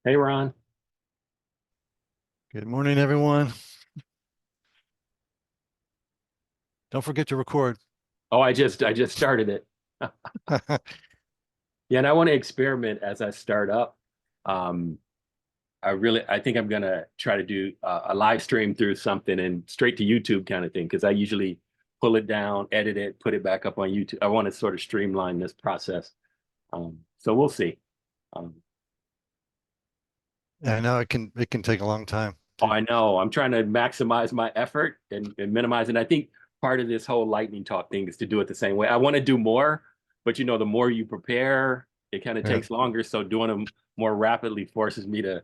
Hey, Ron. Good morning, everyone. Don't forget to record. Oh, I just started it. Yeah, and I want to experiment as I start up. Um, I think I'm gonna try to do a live stream through something and straight to YouTube kind of thing because I usually pull it down, edit it, put it back up on YouTube. I want to sort of streamline this process. So we'll see. Um, I know it can take a long time oh, too. I know. I'm trying to maximize my effort and minimize. And I think part of this whole lightning talk thing is to do it the same way. I want to do more, but the more you prepare, it kind of Yeah. takes longer. So doing them more rapidly forces me to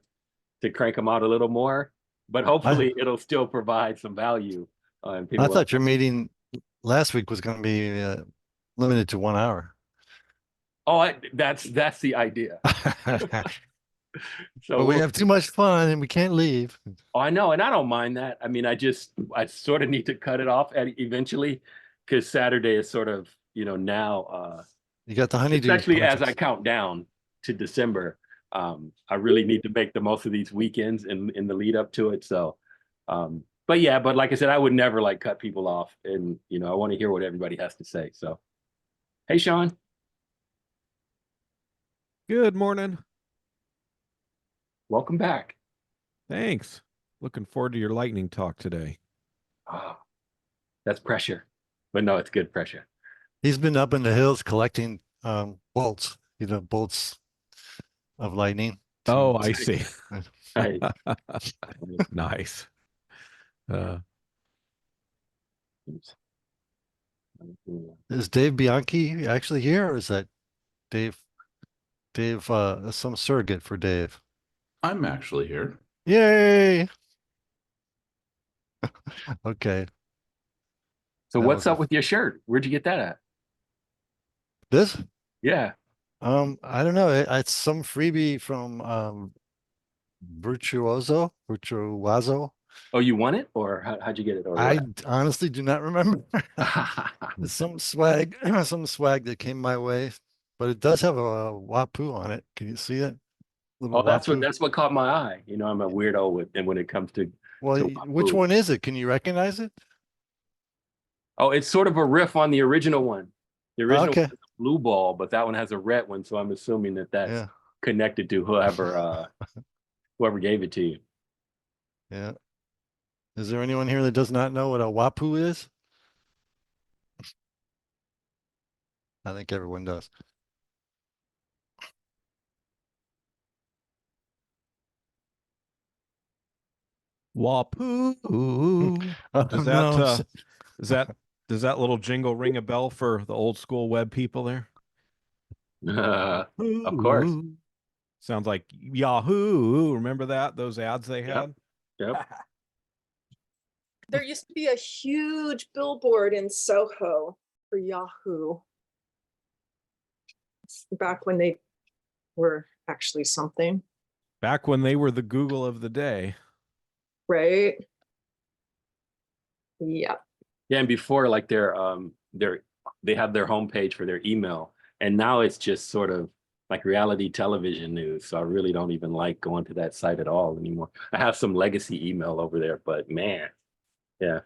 crank them out a little more. But I hopefully, it'll still provide some value. And I people will. thought your meeting last week was going to be limited to 1 hour. Oh, that's the idea. So But we we'll. have too much fun and we can't leave. Oh, I know, and I don't mind that. I mean, I sort of need to cut it off eventually because Saturday is sort of now. You got the honeydew Especially as I projects. count down to December. I really need to make the most of these weekends in the lead up to it. So, but yeah, but like I said, I would never like cut people off, and I want to hear what everybody has to say. So, hey, Sean, Good morning. welcome back. Thanks. Looking forward to your lightning talk today. Oh, that's pressure, but no, it's good pressure. He's been up in the hills collecting bolts, bolts of lightning. Oh, I see. Hey, Nice. Is Dave Bianchi actually here, or is that Dave? Dave, some surrogate for Dave. I'm actually here. Yay! Okay, so that what's was up with your shirt? Where'd you get that at? this. Yeah. I don't know. It's some freebie from Virtuoso. Oh, you won it, or how'd you get it, or I what? honestly do not remember. It's some swag, some swag that came my way, but it does have a Wapoo on it. Can you see it? Oh, Little that's what Wapoo. that's what caught my eye. I'm a weirdo and when it comes Well, to which food. one is it? Can you recognize it? Oh, it's sort of a riff on the original one. The original one Okay. has a blue ball, but that one has a red one. So I'm assuming that that's Yeah. connected to whoever gave it to you. Yeah. Is there anyone here that does not know what a Wapoo is? I think everyone does. Wapoo. Oh, Does that no. does that does that little jingle ring a bell for the old school web people there? Of course. Ooh. Sounds like Yahoo. Remember that? Those ads they Yep. had? Yep. There used to be a huge billboard in Soho for Yahoo back when they were actually something, Back when they were the Google of the day. right? Yeah. Yeah, and before like they have their homepage for their email, and now it's just sort of like reality television news. So I really don't even like going to that site at all anymore. I have some legacy email over there, but man, yeah.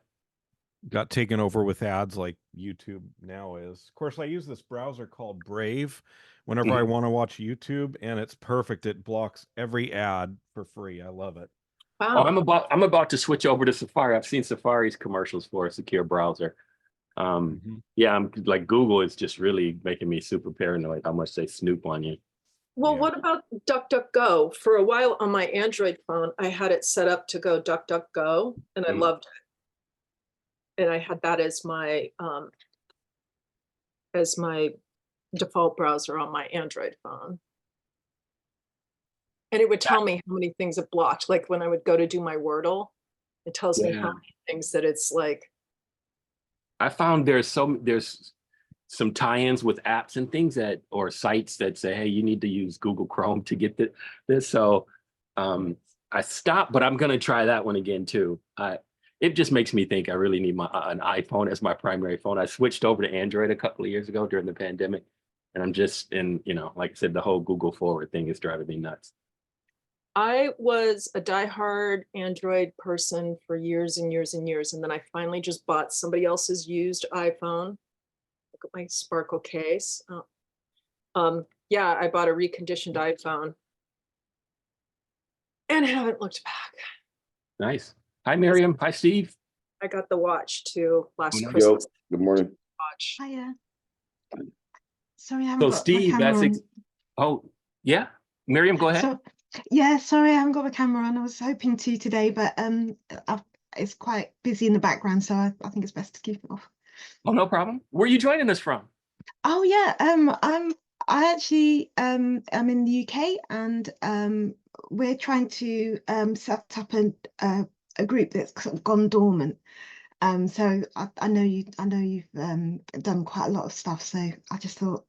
Got taken over with ads like YouTube now is. Of course, I use this browser called Brave whenever I Mhm. want to watch YouTube, and it's perfect. It blocks every ad for free. I love it. Oh, Wow. I'm about to switch over to Safari. I've seen Safari's commercials for a secure browser. Yeah, I'm like Google is just really making me super paranoid how much they snoop on you. Well, Yeah. what about DuckDuckGo? For a while on my Android phone, I had it set up to go DuckDuckGo, and I Mm. loved it. And I had that as my default browser on my Android phone. And it would tell me how many things it blocked. Like when I would go to do my Wordle, it tells me how Yeah. many things that it's like, I found there's some tie-ins with apps and things that or sites that say, hey, you need to use Google Chrome to get this. So I stopped, but I'm gonna try that one again too. It just makes me think I really need an iPhone as my primary phone. I switched over to Android a couple of years ago during the pandemic, and I'm just like I said, the whole Google forward thing is driving me nuts. I was a diehard Android person for years and years and years. And then I finally just bought somebody else's used iPhone. Look at my Sparkle case. Yeah, I bought a reconditioned iPhone and haven't looked back. Nice. Hi, Miriam. Hi, Steve. I got the watch too last Yo, Christmas. Good morning. Watch. Hiya. Sorry, I haven't So got my Steve, camera on. oh, yeah. Miriam, go ahead. So, yeah, sorry, I haven't got my camera on. I was hoping to today, but it's quite busy in the background, so I think it's best to keep it off. Oh, no problem. Where are you joining us from? Oh yeah, I actually I'm in the UK, and we're trying to set up a group that's sort of gone dormant. So I know you've done quite a lot of stuff, so I just thought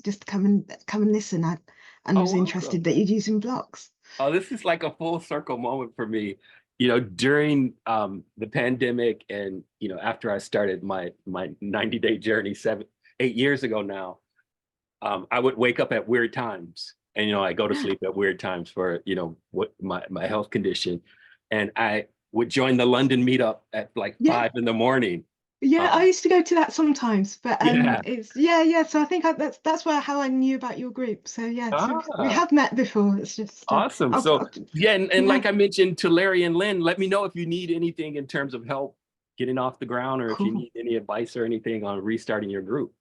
just come and listen. I Oh, was awesome. interested that you'd using blocks. Oh, this is like a full circle moment for me. You know, during the pandemic and, you know, after I started my 90-day journey 8 years ago now, I would wake up at weird times and, you know, I go to sleep at weird times for, you know, what my health condition. And I would join the London meetup at like 5 in the morning. Yeah, I used to go to that sometimes, but Yeah. it's yeah. So I think that's how I knew about your group. So yeah, so we Ah. have met before. It's just Awesome. So yeah, and like I mentioned to Larry and Lynn, let me know if you need anything in terms of help getting off the ground, or if you Cool. need any advice or anything on restarting your group.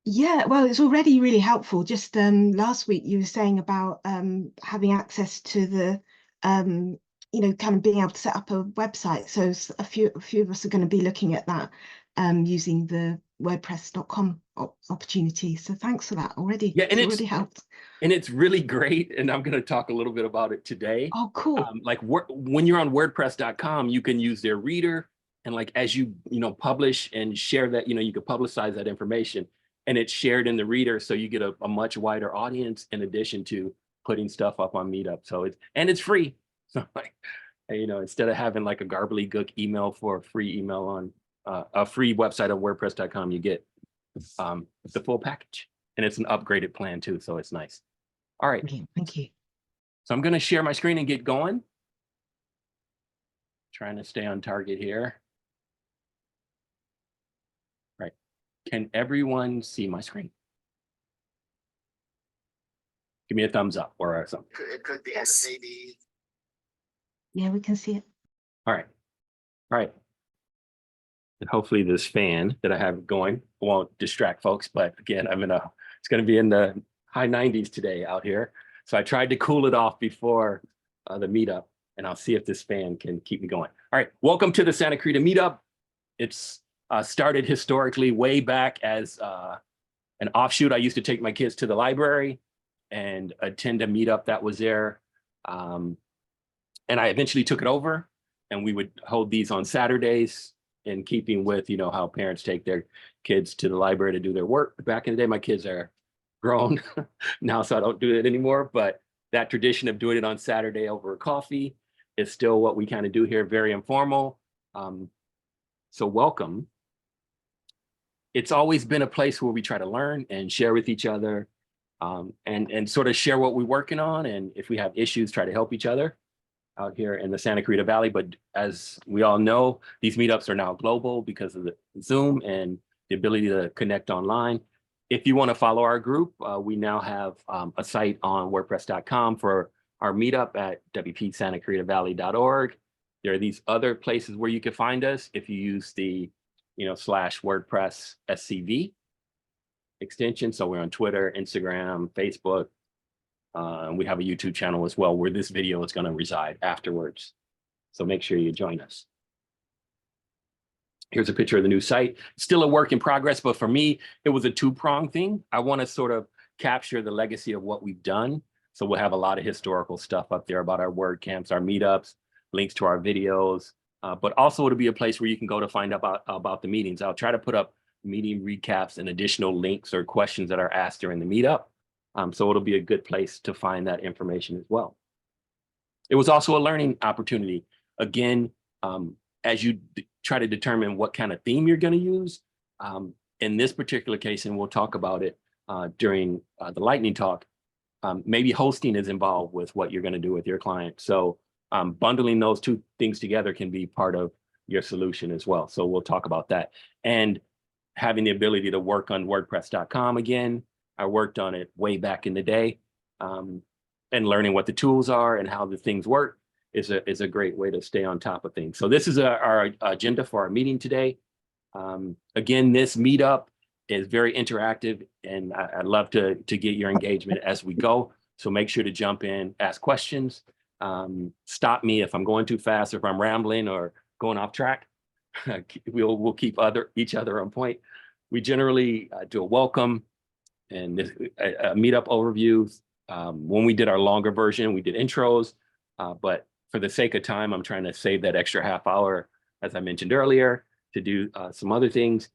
Yeah, well, it's already really helpful. Just last week you were saying about having access to the kind of being able to set up a website. So a few of us are going to be looking at that using the WordPress.com opportunity. So thanks for that already. Yeah, and it's already helped. And it's really great. And I'm going to talk a little bit about it today. Oh, cool. Like when you're on WordPress.com, you can use their reader. And like, as you publish and share that, you can publicize that information and it's shared in the reader. So you get a much wider audience in addition to putting stuff up on Meetup. So it's free. So like, instead of having like a gobbledygook email for a free email on a free website on WordPress.com, you get the full package. And it's an upgraded plan too, so it's nice. All right. Brilliant. Thank you. So I'm going to share my screen and get going. Trying to stay on target here. Right. Can everyone see my screen? Give me a thumbs up or something. It could be Yes. maybe. Yeah, we can see it. All right. All right. And hopefully this fan that I have going won't distract folks, but again, it's going to be in the high 90s today out here. So I tried to cool it off before the meetup, and I'll see if this fan can keep me going. All right, welcome to the Santa Clarita Meetup. It's started historically way back as an offshoot. I used to take my kids to the library and attend a meetup that was there. And I eventually took it over, and we would hold these on Saturdays, in keeping with, how parents take their kids to the library to do their work. Back in the day, my kids are grown now, so I don't do it anymore. But that tradition of doing it on Saturday over coffee is still what we kind of do here, very informal. So welcome. It's always been a place where we try to learn and share with each other, and sort of share what we're working on. And if we have issues, try to help each other out here in the Santa Clarita Valley. But as we all know, these meetups are now global because of the Zoom and the ability to connect online. If you want to follow our group, we now have a site on WordPress.com for our meetup at wpsantaclaritavalley.org. There are these other places where you can find us if you use the /WordPress SCV extension. So we're on Twitter, Instagram, Facebook. And we have a YouTube channel as well where this video is going to reside afterwards. So make sure you join us. Here's a picture of the new site. Still a work in progress, but for me, it was a two-pronged thing. I want to sort of capture the legacy of what we've done. So we'll have a lot of historical stuff up there about our WordCamps, our meetups, links to our videos, but also it'll be a place where you can go to find out about the meetings. I'll try to put up meeting recaps and additional links or questions that are asked during the meetup. So it'll be a good place to find that information as well. It was also a learning opportunity. Again, as you try to determine what kind of theme you're going to use, in this particular case, and we'll talk about it during the lightning talk, maybe hosting is involved with what you're going to do with your client. So bundling those two things together can be part of your solution as well. So we'll talk about that. And having the ability to work on WordPress.com again. I worked on it way back in the day. And learning what the tools are and how the things work is a great way to stay on top of things. So this is our agenda for our meeting today. Again, this meetup is very interactive, and I'd love to get your engagement as we go. So make sure to jump in, ask questions, stop me if I'm going too fast, or if I'm rambling or going off track. We'll keep each other on point. We generally do a welcome and a meetup overview. When we did our longer version, we did intros, but for the sake of time, I'm trying to save that extra half hour, as I mentioned earlier, to do some other things.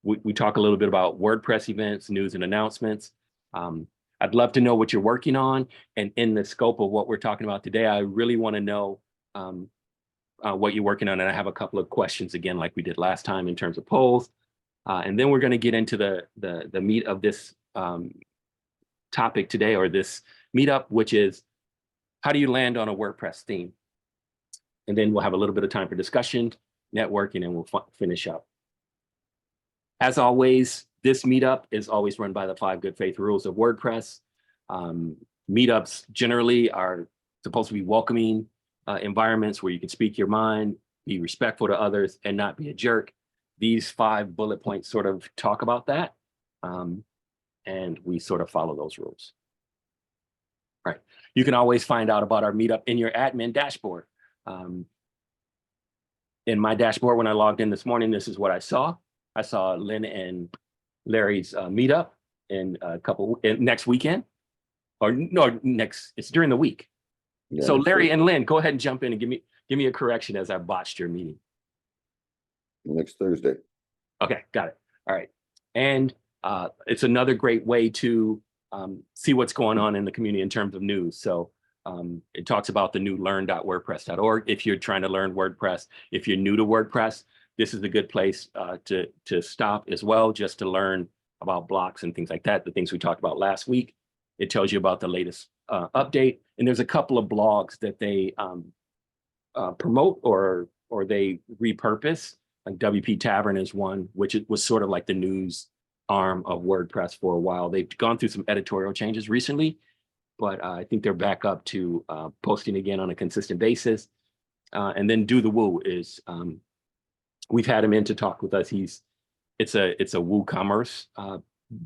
We talk a little bit about WordPress events, news and announcements. I'd love to know what you're working on, and in the scope of what we're talking about today, I really want to know what you're working on, and I have a couple of questions again, like we did last time in terms of polls, and then we're going to get into the meat of this topic today, or this meetup, which is how do you land on a WordPress theme? And then we'll have a little bit of time for discussion, networking, and we'll finish up. As always, this meetup is always run by the 5 good faith rules of WordPress. Meetups generally are supposed to be welcoming environments where you can speak your mind, be respectful to others, and not be a jerk. These 5 bullet points sort of talk about that. And we sort of follow those rules. Right. You can always find out about our meetup in your admin dashboard. In my dashboard, when I logged in this morning, this is what I saw. I saw Lynn and Larry's meetup in next weekend, or no, it's during the week. Yeah, So Larry and Lynn, go ahead and jump in and give me a correction as I botched your meeting. next Thursday. Okay, got it. All right. And it's another great way to see what's going on in the community in terms of news. So it talks about the new learn.wordpress.org. If you're trying to learn WordPress, if you're new to WordPress, this is a good place to stop as well, just to learn about blocks and things like that, the things we talked about last week. It tells you about the latest update. And there's a couple of blogs that they promote or they repurpose. Like WP Tavern is one, which was sort of like the news arm of WordPress for a while. They've gone through some editorial changes recently, but I think they're back up to posting again on a consistent basis. And then Do the Woo is, we've had him in to talk with us. It's a WooCommerce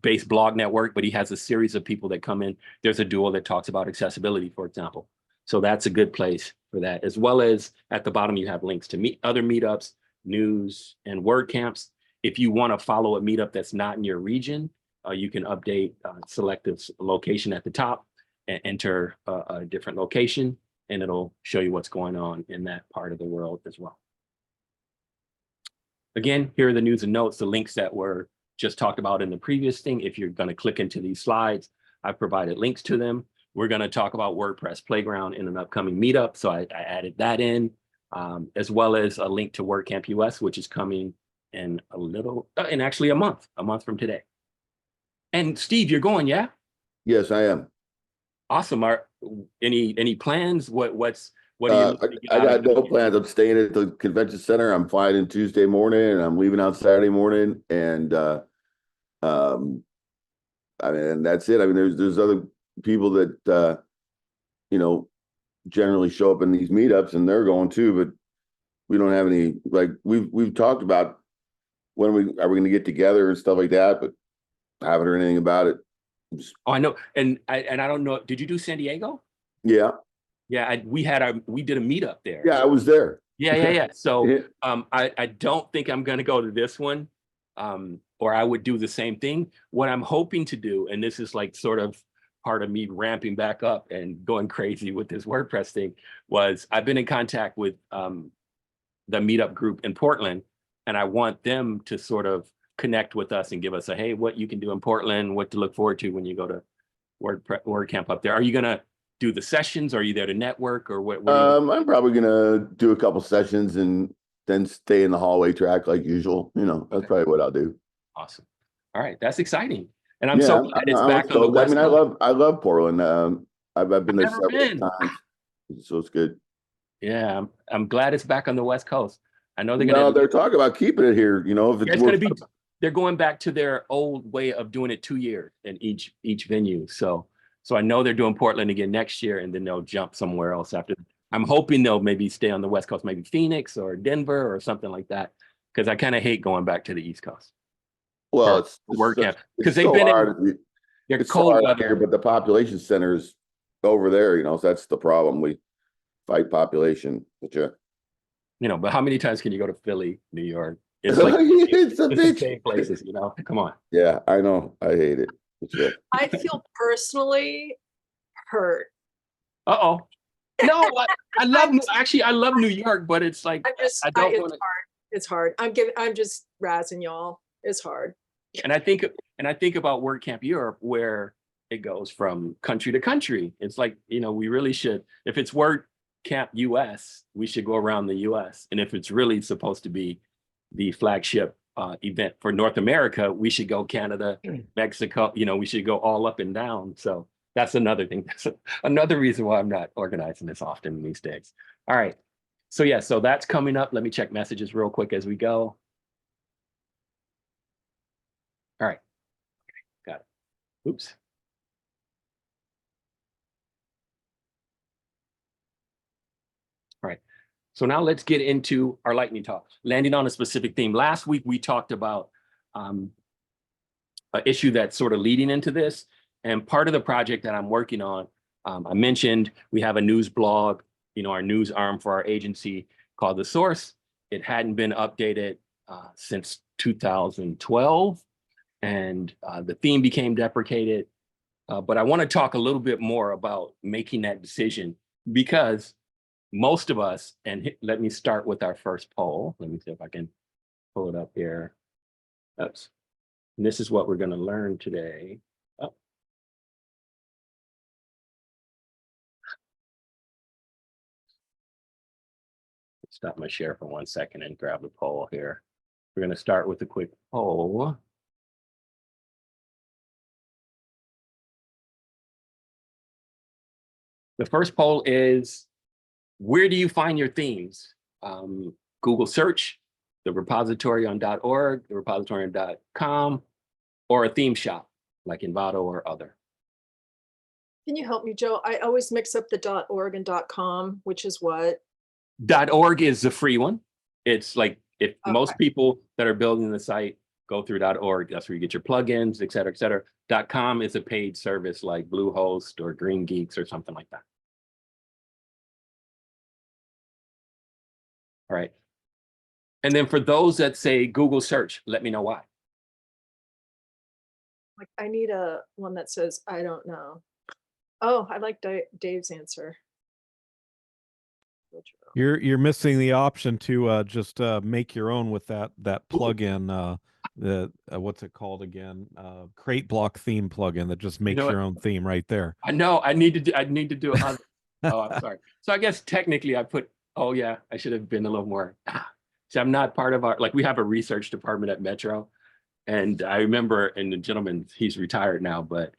based blog network, but he has a series of people that come in. There's a duo that talks about accessibility, for example. So that's a good place for that, as well as at the bottom, you have links to other meetups, news, and WordCamps. If you want to follow a meetup that's not in your region, you can update, select this location at the top and enter a different location, and it'll show you what's going on in that part of the world as well. Again, here are the news and notes, the links that were just talked about in the previous thing. If you're going to click into these slides, I've provided links to them. We're going to talk about WordPress Playground in an upcoming meetup, so I added that in, as well as a link to WordCamp US, which is coming in actually a month from today. And Steve, you're going, yeah? Yes, I am. Awesome. Any plans? What are you? I got no plans. I'm staying at the convention center. I'm flying in Tuesday morning and I'm leaving out Saturday morning. And I mean, that's it. I mean, there's other people that generally show up in these meetups and they're going too, but we don't have any, like we've talked about when are we going to get together and stuff like that, but I haven't heard anything about it. Oh, I know. And I don't know. Did you do San Diego? Yeah. Yeah, we did a meetup there. Yeah, I was there. Yeah. So Yeah. I don't think I'm going to go to this one, or I would do the same thing. What I'm hoping to do, and this is like sort of part of me ramping back up and going crazy with this WordPress thing, was I've been in contact with the meetup group in Portland, and I want them to sort of connect with us and give us hey, what you can do in Portland, what to look forward to when you go to WordCamp up there. Are you going to do the sessions? Are you there to network, or what? I'm probably gonna do a couple sessions and then stay in the hallway track like usual. That's probably what I'll do. Awesome. All right, that's exciting. And I'm so glad it's back on the West Coast. I love Portland. I've been there never several been. times, so it's good. Yeah, I'm glad it's back on the West Coast. I know They're talking about keeping it here. You know, if it's going to be. They're going back to their old way of doing it 2 years in each venue. So I know they're doing Portland again next year, and then they'll jump somewhere else after. I'm hoping they'll maybe stay on the West Coast, maybe Phoenix or Denver or something like that, because I kind of hate going back to the East Coast. Well, it's WordCamp because they've so been hard. they're It's cold so hard weather. here, but the population center is over there. You know, so that's the problem. We fight population, but yeah. You know, but how many times can you go to Philly, New York? It's like it's a the bitch. same places, you know. Come on. Yeah, I know. I hate it. But yeah. I feel personally hurt. Uh-oh. No, I love actually I love New York, but it's like It's I don't hard. want to. It's hard. I'm just razzing y'all. It's hard. And I think about WordCamp Europe, where it goes from country to country. It's like, you know, we really should, if it's WordCamp US, we should go around the US. And if it's really supposed to be the flagship event for North America, we should go Canada, Mexico, you know, we should go all up and down. So that's another thing. That's another reason why I'm not organizing this often these days. All right. So yeah, so that's coming up. Let me check messages real quick as we go. All right. Got it. Oops. All right. So now let's get into our lightning talk, landing on a specific theme. Last week, we talked about an issue that's sort of leading into this. And part of the project that I'm working on, I mentioned we have a news blog, you know, our news arm for our agency called The Source. It hadn't been updated since 2012, and the theme became deprecated. But I want to talk a little bit more about making that decision, because most of us, and let me start with our first poll. Let me see if I can pull it up here. Oops. And this is what we're going to learn today. Oh. Stop my share for 1 second and grab the poll here. We're going to start with a quick poll. The first poll is, where do you find your themes? Google search, the repository on .org, the repository on .com, or a theme shop like Envato or other. Can you help me, Joe? I always mix up the .org and .com, which is what? .org is the free one. It's like, if most people that are building the site go through .org, that's where you get your plugins, et cetera, et cetera. .com is a paid service like Bluehost or Green Geeks or something like that. All right. And then for those that say Google search, let me know why. Like, I need a one that says, I don't know. Oh, I like Dave's answer. You're missing the option to just make your own with that plugin. The what's it called again? Crate Block theme plugin that just makes your own theme right there. I know. I need to do it. Oh, I'm sorry. So I guess technically I put. Oh yeah, I should have been a little more. See, I'm not part of our, like, we have a research department at Metro, and I remember, and the gentleman, he's retired now, but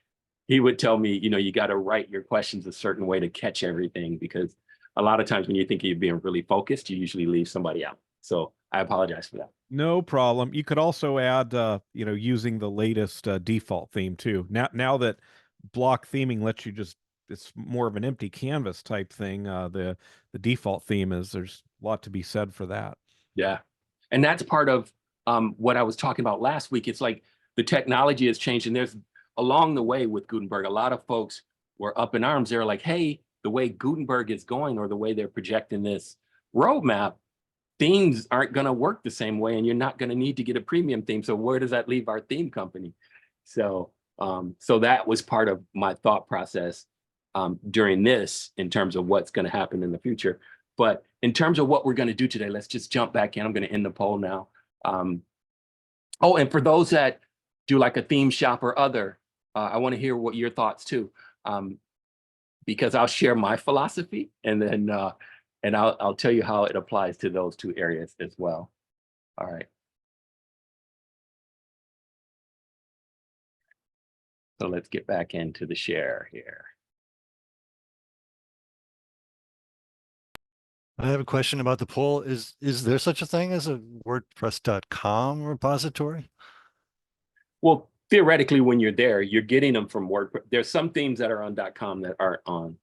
he would tell me, you know, you got to write your questions a certain way to catch everything, because a lot of times when you think you're being really focused, you usually leave somebody out. So I apologize for that. No problem. You could also add, you know, using the latest default theme too. Now that block theming lets you just, it's more of an empty canvas type thing. The default theme is, there's a lot to be said for that. Yeah. And that's part of what I was talking about last week. It's like the technology has changed, and there's, along the way with Gutenberg, a lot of folks were up in arms. They're like, hey, the way Gutenberg is going, or the way they're projecting this roadmap, themes aren't going to work the same way, and you're not going to need to get a premium theme. So where does that leave our theme company? So so that was part of my thought process during this, in terms of what's going to happen in the future. But in terms of what we're going to do today, let's just jump back in. I'm going to end the poll now. Oh, and for those that do like a theme shop or other, I want to hear what your thoughts too, because I'll share my philosophy, and then and I'll tell you how it applies to those two areas as well. All right. So let's get back into the share here. I have a question about the poll. Is there such a thing as a WordPress.com repository? Well, theoretically, when you're there, you're getting them from WordPress. There's some themes that are on .com that aren't on.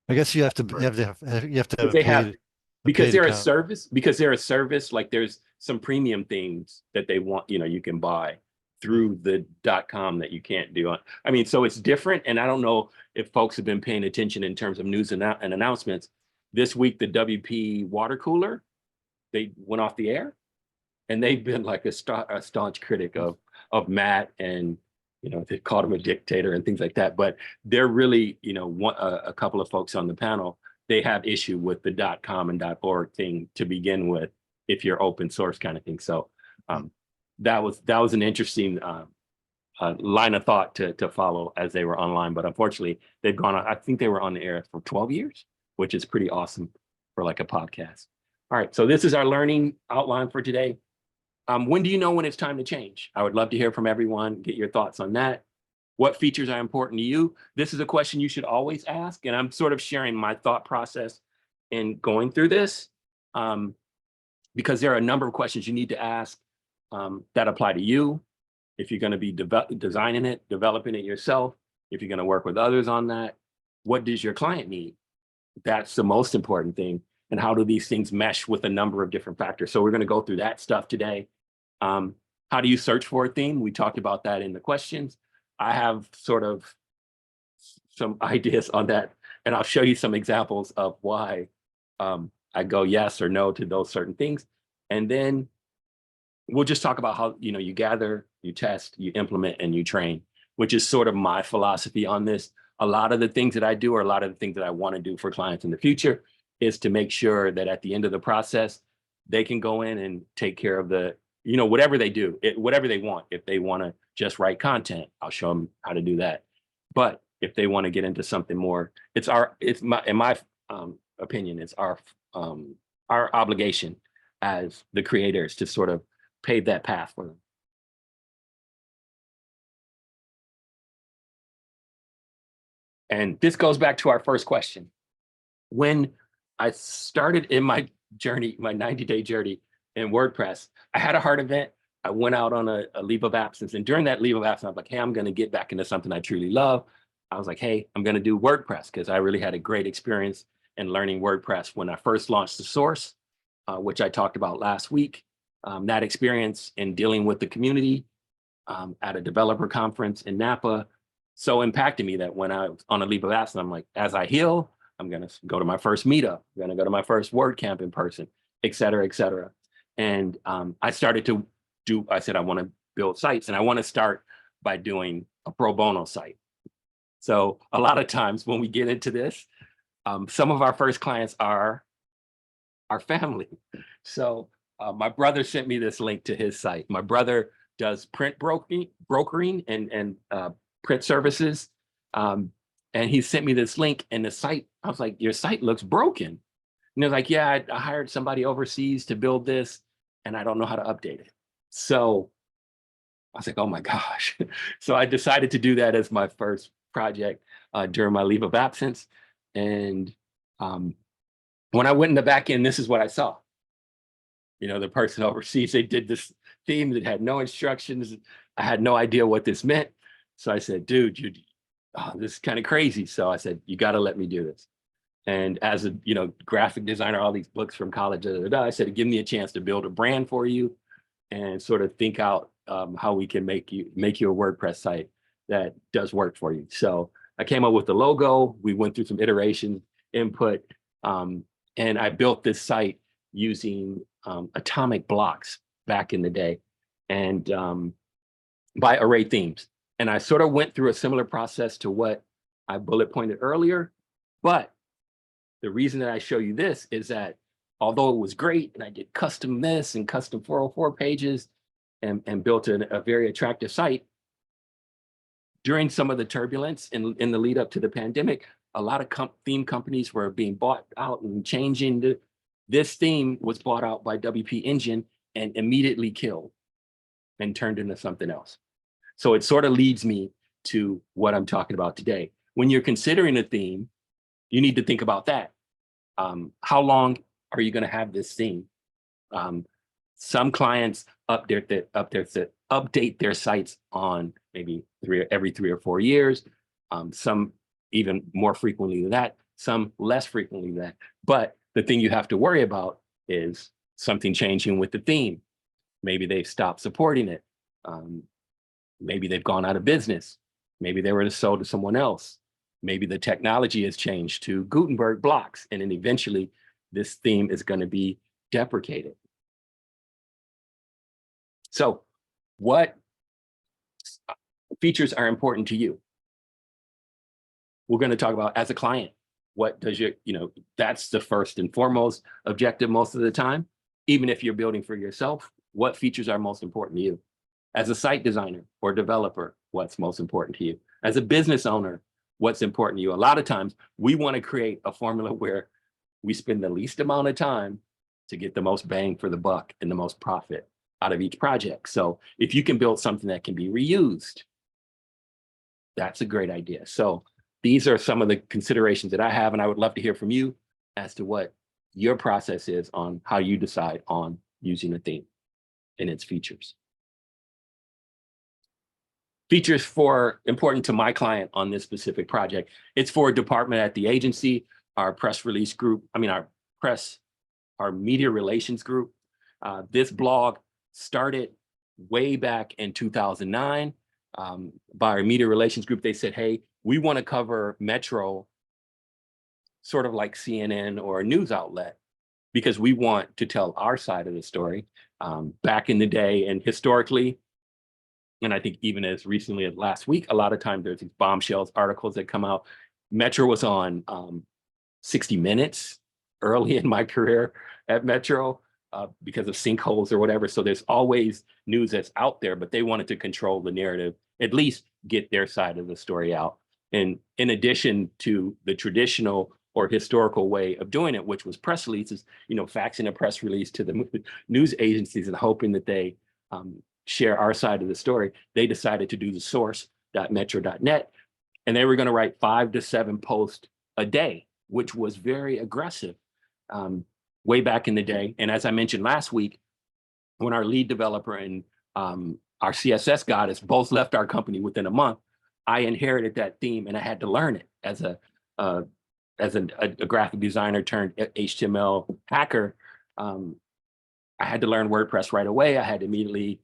I guess you have to have But they have, because paid they're a account. service, like there's some premium things that they want, you can buy through the .com that you can't do on. I mean, so it's different. And I don't know if folks have been paying attention in terms of news and announcements. This week, the WP water cooler, they went off the air, and they've been like a staunch critic of Matt, and they called him a dictator and things like that. But they're really, a couple of folks on the panel, they have issue with the .com and .org thing to begin with, if you're open source kind of thing. So that was an interesting line of thought to follow as they were online. But unfortunately, they've gone on. I think they were on the air for 12 years, which is pretty awesome for like a podcast. All right, so this is our learning outline for today. When do you know when it's time to change? I would love to hear from everyone, get your thoughts on that. What features are important to you? This is a question you should always ask, and I'm sort of sharing my thought process in going through this, because there are a number of questions you need to ask that apply to you. If you're going to be designing it, developing it yourself, if you're going to work with others on that, what does your client need? That's the most important thing. And how do these things mesh with a number of different factors? So we're going to go through that stuff today. How do you search for a theme? We talked about that in the questions. I have sort of some ideas on that, and I'll show you some examples of why I go yes or no to those certain things. And then we'll just talk about how, you gather, you test, you implement, and you train, which is sort of my philosophy on this. A lot of the things that I do, or a lot of the things that I want to do for clients in the future, is to make sure that at the end of the process, they can go in and take care of the, whatever they do, whatever they want. If they want to just write content, I'll show them how to do that. But if they want to get into something more, in my opinion, it's our obligation as the creators to sort of pave that path for them. And this goes back to our first question. When I started in my journey, my 90-day journey in WordPress, I had a heart event. I went out on a leave of absence. And during that leave of absence, I was like, hey, I'm going to get back into something I truly love. I was like, hey, I'm going to do WordPress, because I really had a great experience in learning WordPress when I first launched the source, which I talked about last week. That experience in dealing with the community at a developer conference in Napa so impacted me that when I was on a leave of absence, I'm like, as I heal, I'm going to go to my first meetup. I'm going to go to my first WordCamp in person, et cetera, et cetera. And I started to I said, I want to build sites, and I want to start by doing a pro bono site. So a lot of times when we get into this, some of our first clients are our family. So my brother sent me this link to his site. My brother does print brokering and print services. And he sent me this link, and the site, I was like, your site looks broken. And they're like, yeah, I hired somebody overseas to build this, and I don't know how to update it. So I was like, oh my gosh. So I decided to do that as my first project during my leave of absence. And when I went in the back end, this is what I saw. The person overseas, they did this theme that had no instructions. I had no idea what this meant. So I said, dude, this is kind of crazy. So I said, you got to let me do this. And as a graphic designer, all these books from college, I said, give me a chance to build a brand for you and sort of think out how we can make you a WordPress site that does work for you. So I came up with the logo. We went through some iterations, input, and I built this site using atomic blocks back in the day, and by array themes. And I sort of went through a similar process to what I bullet pointed earlier. But the reason that I show you this is that although it was great, and I did custom this and custom 404 pages and built a very attractive site, during some of the turbulence in the lead up to the pandemic, a lot of theme companies were being bought out and changing. This theme was bought out by WP Engine and immediately killed and turned into something else. So it sort of leads me to what I'm talking about today. When you're considering a theme, you need to think about that. How long are you going to have this theme? Some clients update their sites on maybe every 3 or 4 years. Some even more frequently than that, some less frequently than that. But the thing you have to worry about is something changing with the theme. Maybe they've stopped supporting it. Maybe they've gone out of business. Maybe they were sold to someone else. Maybe the technology has changed to Gutenberg blocks, and then eventually this theme is going to be deprecated. So what features are important to you? We're going to talk about as a client, what does your, that's the first and foremost objective most of the time. Even if you're building for yourself, what features are most important to you? As a site designer or developer, what's most important to you? As a business owner, what's important to you? A lot of times we want to create a formula where we spend the least amount of time to get the most bang for the buck and the most profit out of each project. So if you can build something that can be reused, that's a great idea. So these are some of the considerations that I have, and I would love to hear from you as to what your process is on how you decide on using a theme and its features. Features important to my client on this specific project. It's for a department at the agency, our press release group, our media relations group. This blog started way back in 2009 by our media relations group. They said, hey, we want to cover Metro sort of like CNN or a news outlet because we want to tell our side of the story. Back in the day and historically, and I think even as recently as last week, a lot of times there's these bombshells articles that come out. Metro was on 60 Minutes early in my career at Metro because of sinkholes or whatever. So there's always news that's out there, but they wanted to control the narrative, at least get their side of the story out. And in addition to the traditional or historical way of doing it, which was press releases, faxing a press release to the news agencies and hoping that they share our side of the story, they decided to do the source.metro.net, and they were going to write 5 to 7 posts a day, which was very aggressive way back in the day. And as I mentioned last week, when our lead developer and our CSS goddess both left our company within a month, I inherited that theme and I had to learn it as a graphic designer turned HTML hacker. I had to learn WordPress right away. I had to immediately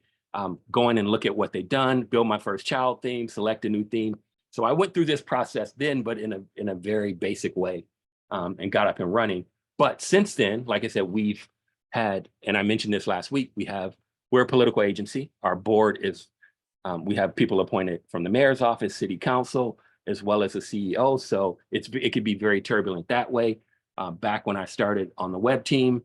go in and look at what they'd done, build my first child theme, select a new theme. So I went through this process then, but in a very basic way, and got up and running. But since then, like I said, we've had, and I mentioned this last week, we're a political agency. Our board is, we have people appointed from the mayor's office, city council, as well as the CEO. So it could be very turbulent that way. Back when I started on the web team,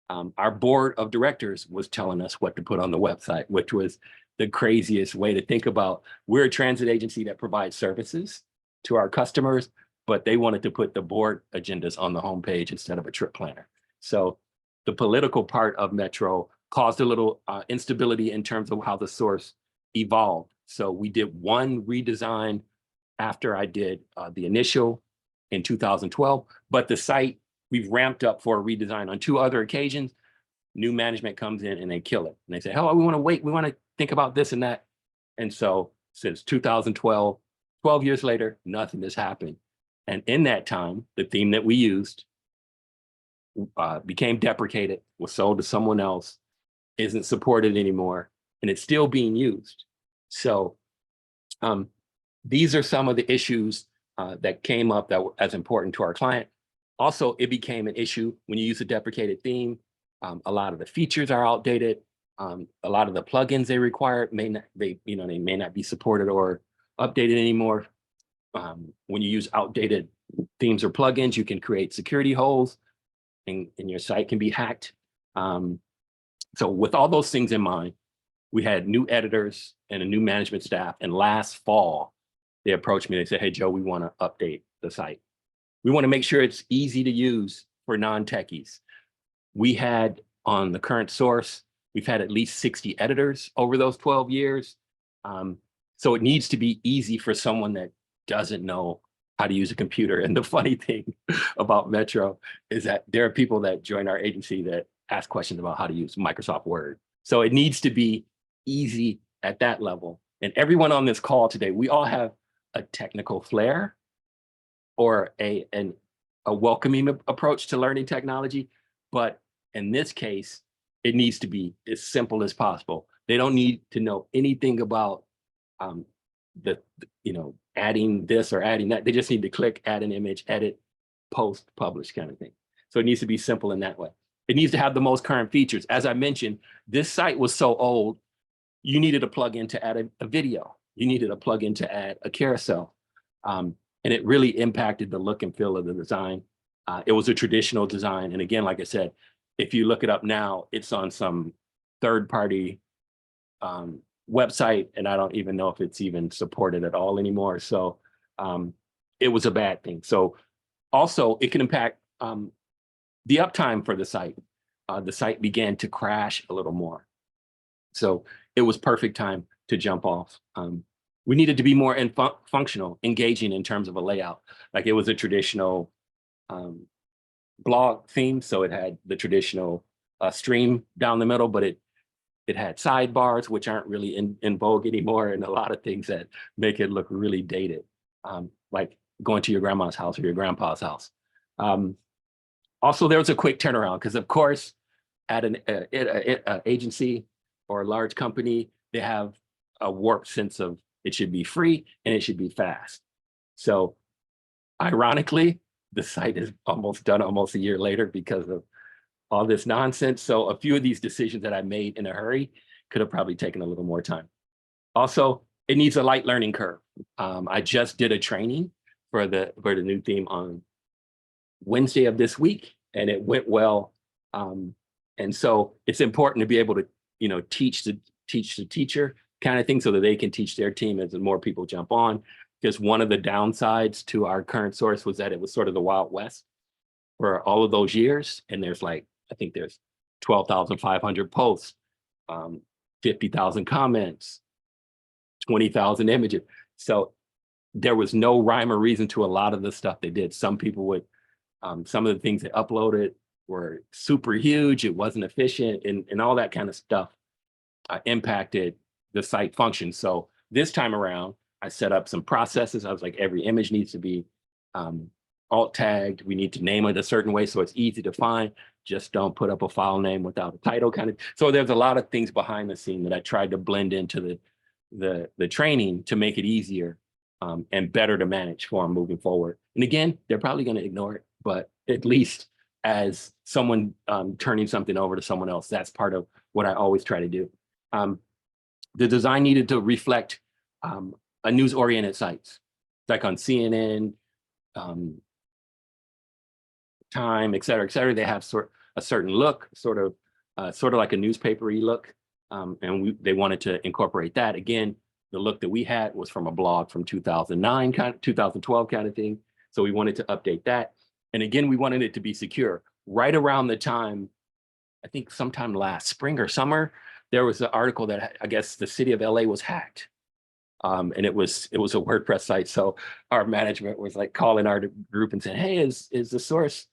our board of directors was telling us what to put on the website, which was the craziest way to think about. We're a transit agency that provides services to our customers, but they wanted to put the board agendas on the homepage instead of a trip planner. So the political part of Metro caused a little instability in terms of how the source evolved. So we did one redesign after I did the initial in 2012, but the site, we've ramped up for a redesign on 2 other occasions. New management comes in and they kill it. And they say, oh, we want to wait. We want to think about this and that. And so since 2012, 12 years later, nothing has happened. And in that time, the theme that we used became deprecated, was sold to someone else, isn't supported anymore, and it's still being used. So these are some of the issues that came up that were as important to our client. Also, it became an issue when you use a deprecated theme. A lot of the features are outdated. A lot of the plugins they require may not be supported or updated anymore. When you use outdated themes or plugins, you can create security holes and your site can be hacked. So with all those things in mind, we had new editors and a new management staff. And last fall, they approached me. They said, hey, Joe, we want to update the site. We want to make sure it's easy to use for non-techies. We had on the current source, we've had at least 60 editors over those 12 years. So it needs to be easy for someone that doesn't know how to use a computer. And the funny thing about Metro is that there are people that join our agency that ask questions about how to use Microsoft Word. So it needs to be easy at that level. And everyone on this call today, we all have a technical flair or a welcoming approach to learning technology. But in this case, it needs to be as simple as possible. They don't need to know anything about adding this or adding that. They just need to click, add an image, edit, post, publish kind of thing. So it needs to be simple in that way. It needs to have the most current features. As I mentioned, this site was so old, you needed a plugin to add a video. You needed a plugin to add a carousel. And it really impacted the look and feel of the design. It was a traditional design. And again, like I said, if you look it up now, it's on some third-party website, and I don't even know if it's even supported at all anymore. So it was a bad thing. So also it can impact the uptime for the site. The site began to crash a little more. So it was perfect time to jump off. We needed to be more functional, engaging in terms of a layout. Like it was a traditional blog theme. So it had the traditional stream down the middle, but it had sidebars, which aren't really in vogue anymore, and a lot of things that make it look really dated, like going to your grandma's house or your grandpa's house. Also, there was a quick turnaround because, of course, at an agency or a large company, they have a warped sense of it should be free and it should be fast. So ironically, the site is almost done almost a year later because of all this nonsense. So a few of these decisions that I made in a hurry could have probably taken a little more time. Also, it needs a light learning curve. I just did a training for the new theme on Wednesday of this week, and it went well. And so it's important to be able to, teach the teacher kind of thing so that they can teach their team as more people jump on. Because one of the downsides to our current source was that it was sort of the Wild West for all of those years. And there's I think there's 12,500 posts, 50,000 comments, 20,000 images. So there was no rhyme or reason to a lot of the stuff they did. Some people would, some of the things they uploaded were super huge. It wasn't efficient, and all that kind of stuff impacted the site function. So this time around, I set up some processes. I was like, every image needs to be alt tagged. We need to name it a certain way so it's easy to find. Just don't put up a file name without a title kind of. So there's a lot of things behind the scene that I tried to blend into the training to make it easier and better to manage for them moving forward. And again, they're probably going to ignore it, but at least as someone turning something over to someone else, that's part of what I always try to do. The design needed to reflect a news-oriented sites, like on CNN, Time, et cetera, they have a certain look, sort of like a newspaper-y look. And they wanted to incorporate that. Again, the look that we had was from a blog from 2009, 2012 kind of thing. So we wanted to update that. And again, we wanted it to be secure. Right around the time, I think sometime last spring or summer, there was an article that I guess the city of LA was hacked. And it was a WordPress site. So our management was like calling our group and saying, hey, is the source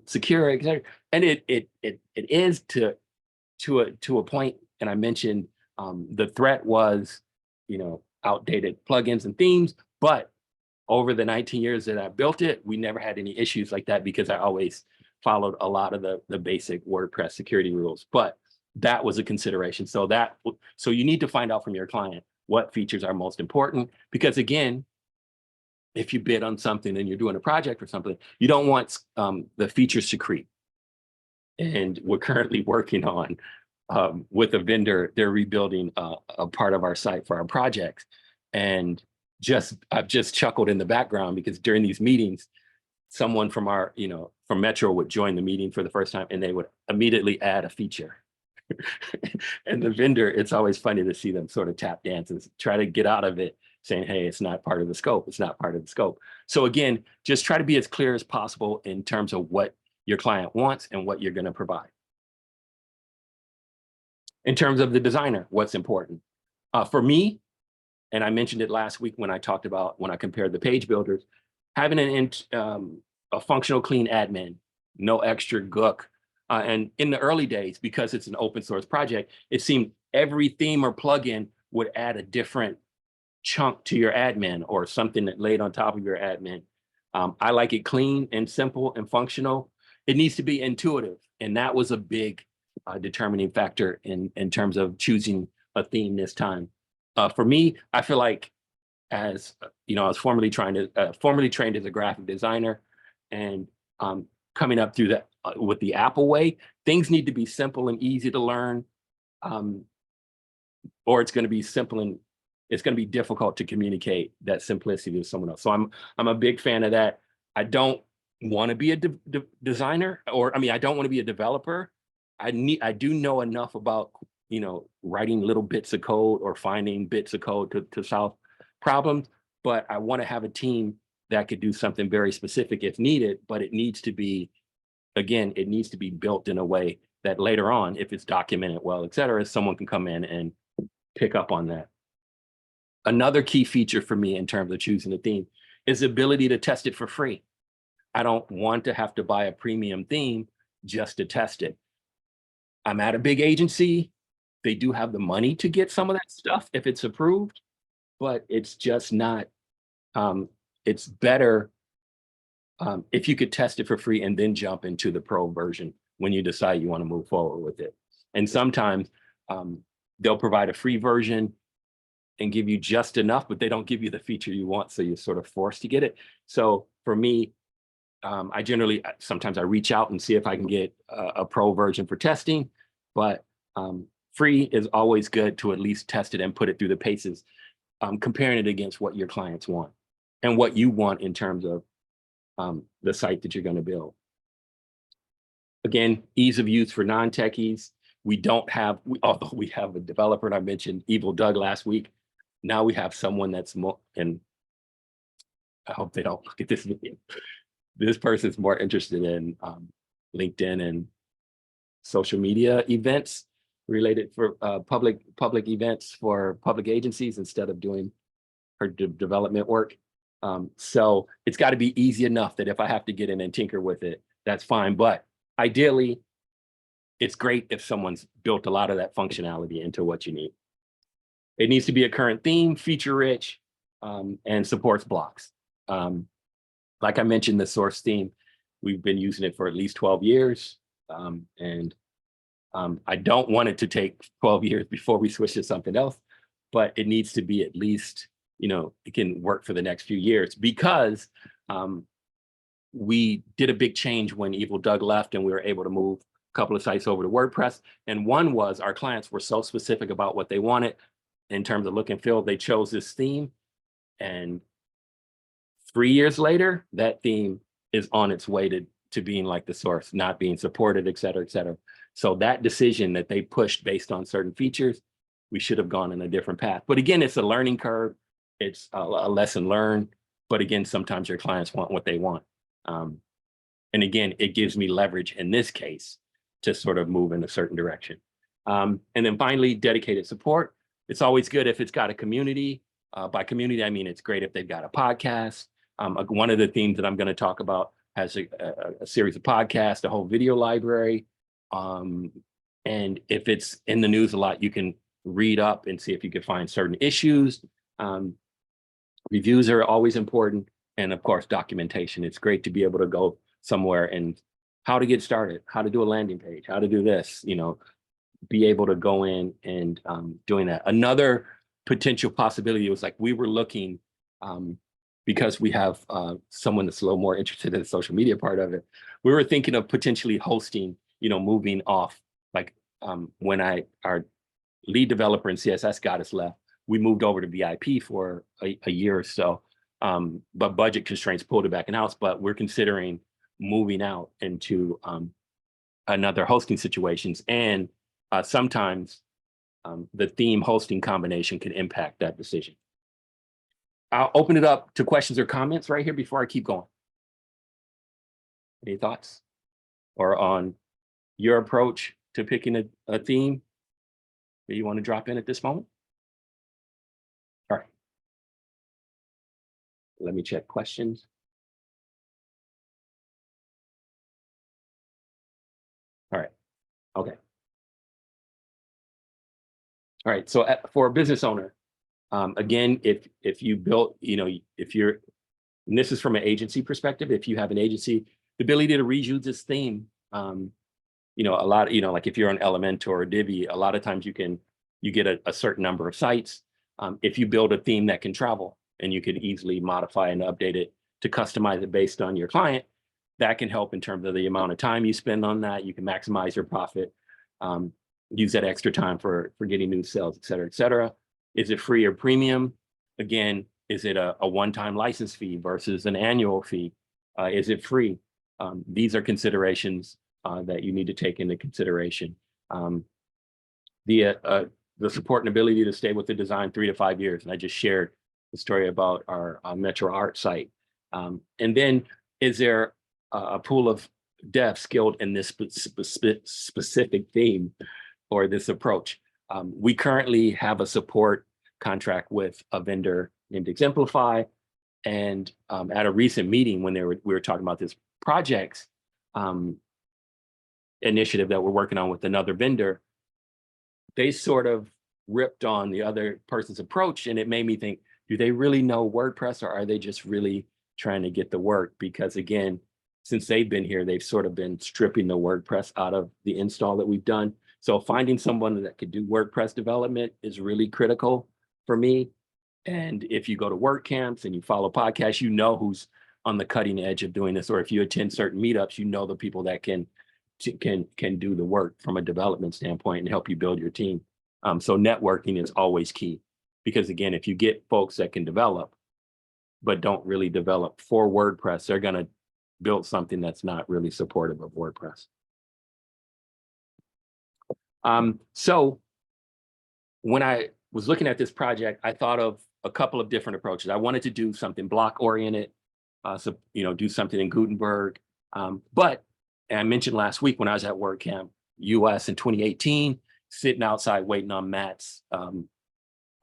secure, et cetera? And it is to a point. And I mentioned the threat was, outdated plugins and themes, but over the 19 years that I built it, we never had any issues like that because I always followed a lot of the basic WordPress security rules. But that was a consideration. So you need to find out from your client what features are most important, because again, if you bid on something and you're doing a project or something, you don't want the features to creep. And we're currently working on with a vendor, they're rebuilding a part of our site for our projects. And I've just chuckled in the background because during these meetings, someone from from Metro would join the meeting for the first time and they would immediately add a feature. And the vendor, it's always funny to see them sort of tap dance and try to get out of it saying, hey, it's not part of the scope. It's not part of the scope. So again, just try to be as clear as possible in terms of what your client wants and what you're going to provide. In terms of the designer, what's important? For me, and I mentioned it last week when I talked about, when I compared the page builders, having a functional clean admin, no extra gook. And in the early days, because it's an open source project, it seemed every theme or plugin would add a different chunk to your admin or something that laid on top of your admin. I like it clean and simple and functional. It needs to be intuitive. And that was a big determining factor in terms of choosing a theme this time. For me, I feel like, as you know, I was formerly trained as a graphic designer, and coming up through that with the Apple way, things need to be simple and easy to learn, or it's going to be simple and it's going to be difficult to communicate that simplicity to someone else. So I'm a big fan of that. I don't want to be a designer, or I mean, I don't want to be a developer. I do know enough about, you know, writing little bits of code or finding bits of code to solve problems, but I want to have a team that could do something very specific if needed, but it needs to be, again, it needs to be built in a way that later on, if it's documented well, et cetera, someone can come in and pick up on that. Another key feature for me in terms of choosing a theme is the ability to test it for free. I don't want to have to buy a premium theme just to test it. I'm at a big agency. They do have the money to get some of that stuff if it's approved, but it's just not, it's better if you could test it for free and then jump into the pro version when you decide you want to move forward with it. And sometimes they'll provide a free version and give you just enough, but they don't give you the feature you want, so you're sort of forced to get it. So for me, I generally, sometimes I reach out and see if I can get a pro version for testing, but free is always good to at least test it and put it through the paces, comparing it against what your clients want and what you want in terms of the site that you're going to build. Again, ease of use for non-techies. We don't have, although we have a developer, and I mentioned Evil Doug last week, now we have someone that's more, and I hope they don't look at this video. This person's more interested in LinkedIn and social media events related for public events for public agencies instead of doing her development work. So it's got to be easy enough that if I have to get in and tinker with it, that's fine. But ideally, it's great if someone's built a lot of that functionality into what you need. It needs to be a current theme, feature rich, and supports blocks. Like I mentioned, the source theme, we've been using it for at least 12 years. And I don't want it to take 12 years before we switch to something else, but it needs to be at least, you know, it can work for the next few years, because we did a big change when Evil Doug left and we were able to move a couple of sites over to WordPress. And one was our clients were so specific about what they wanted in terms of look and feel, they chose this theme. And 3 years later, that theme is on its way to being like the source, not being supported, et cetera, et cetera. So that decision that they pushed based on certain features, we should have gone in a different path. But again, it's a learning curve. It's a lesson learned. But again, sometimes your clients want what they want. And again, it gives me leverage in this case to sort of move in a certain direction. And then finally, dedicated support. It's always good if it's got a community. By community, I mean, it's great if they've got a podcast. One of the themes that I'm going to talk about has a series of podcasts, a whole video library. And if it's in the news a lot, you can read up and see if you can find certain issues. Reviews are always important. And of course, documentation. It's great to be able to go somewhere and how to get started, how to do a landing page, how to do this, you know, be able to go in and doing that. Another potential possibility was like, we were looking, because we have someone that's a little more interested in the social media part of it. We were thinking of potentially hosting, you know, moving off, like when our lead developer in CSS got us left, we moved over to VIP for a year or so, but budget constraints pulled it back in-house. But we're considering moving out into another hosting situations. And sometimes the theme hosting combination can impact that decision. I'll open it up to questions or comments right here before I keep going. Any thoughts? Or on your approach to picking a theme that you want to drop in at this moment? All right. Let me check questions. All right. Okay. All right. So for a business owner, again, if you built, if you're, and this is from an agency perspective, if you have an agency, the ability to reuse this theme, a lot, like if you're on Elementor or Divi, a lot of times you get a certain number of sites. If you build a theme that can travel and you can easily modify and update it to customize it based on your client, that can help in terms of the amount of time you spend on that. You can maximize your profit, use that extra time for getting new sales, et cetera, et cetera. Is it free or premium? Again, is it a one-time license fee versus an annual fee? Is it free? These are considerations that you need to take into consideration. The support and ability to stay with the design 3 to 5 years. And I just shared the story about our Metro Art site. And then is there a pool of devs skilled in this specific theme or this approach? We currently have a support contract with a vendor named Exemplify. And at a recent meeting when we were talking about this projects initiative that we're working on with another vendor, they sort of ripped on the other person's approach. And it made me think, do they really know WordPress, or are they just really trying to get the work? Because again, since they've been here, they've sort of been stripping the WordPress out of the install that we've done. So finding someone that could do WordPress development is really critical for me. And if you go to WordCamps and you follow podcasts, you know who's on the cutting edge of doing this. Or if you attend certain meetups, you know the people that can do the work from a development standpoint and help you build your team. So networking is always key, because again, if you get folks that can develop, but don't really develop for WordPress, they're going to build something that's not really supportive of WordPress. So when I was looking at this project, I thought of a couple of different approaches. I wanted to do something block oriented, do something in Gutenberg. But and I mentioned last week when I was at WordCamp US in 2018, sitting outside waiting on Matt's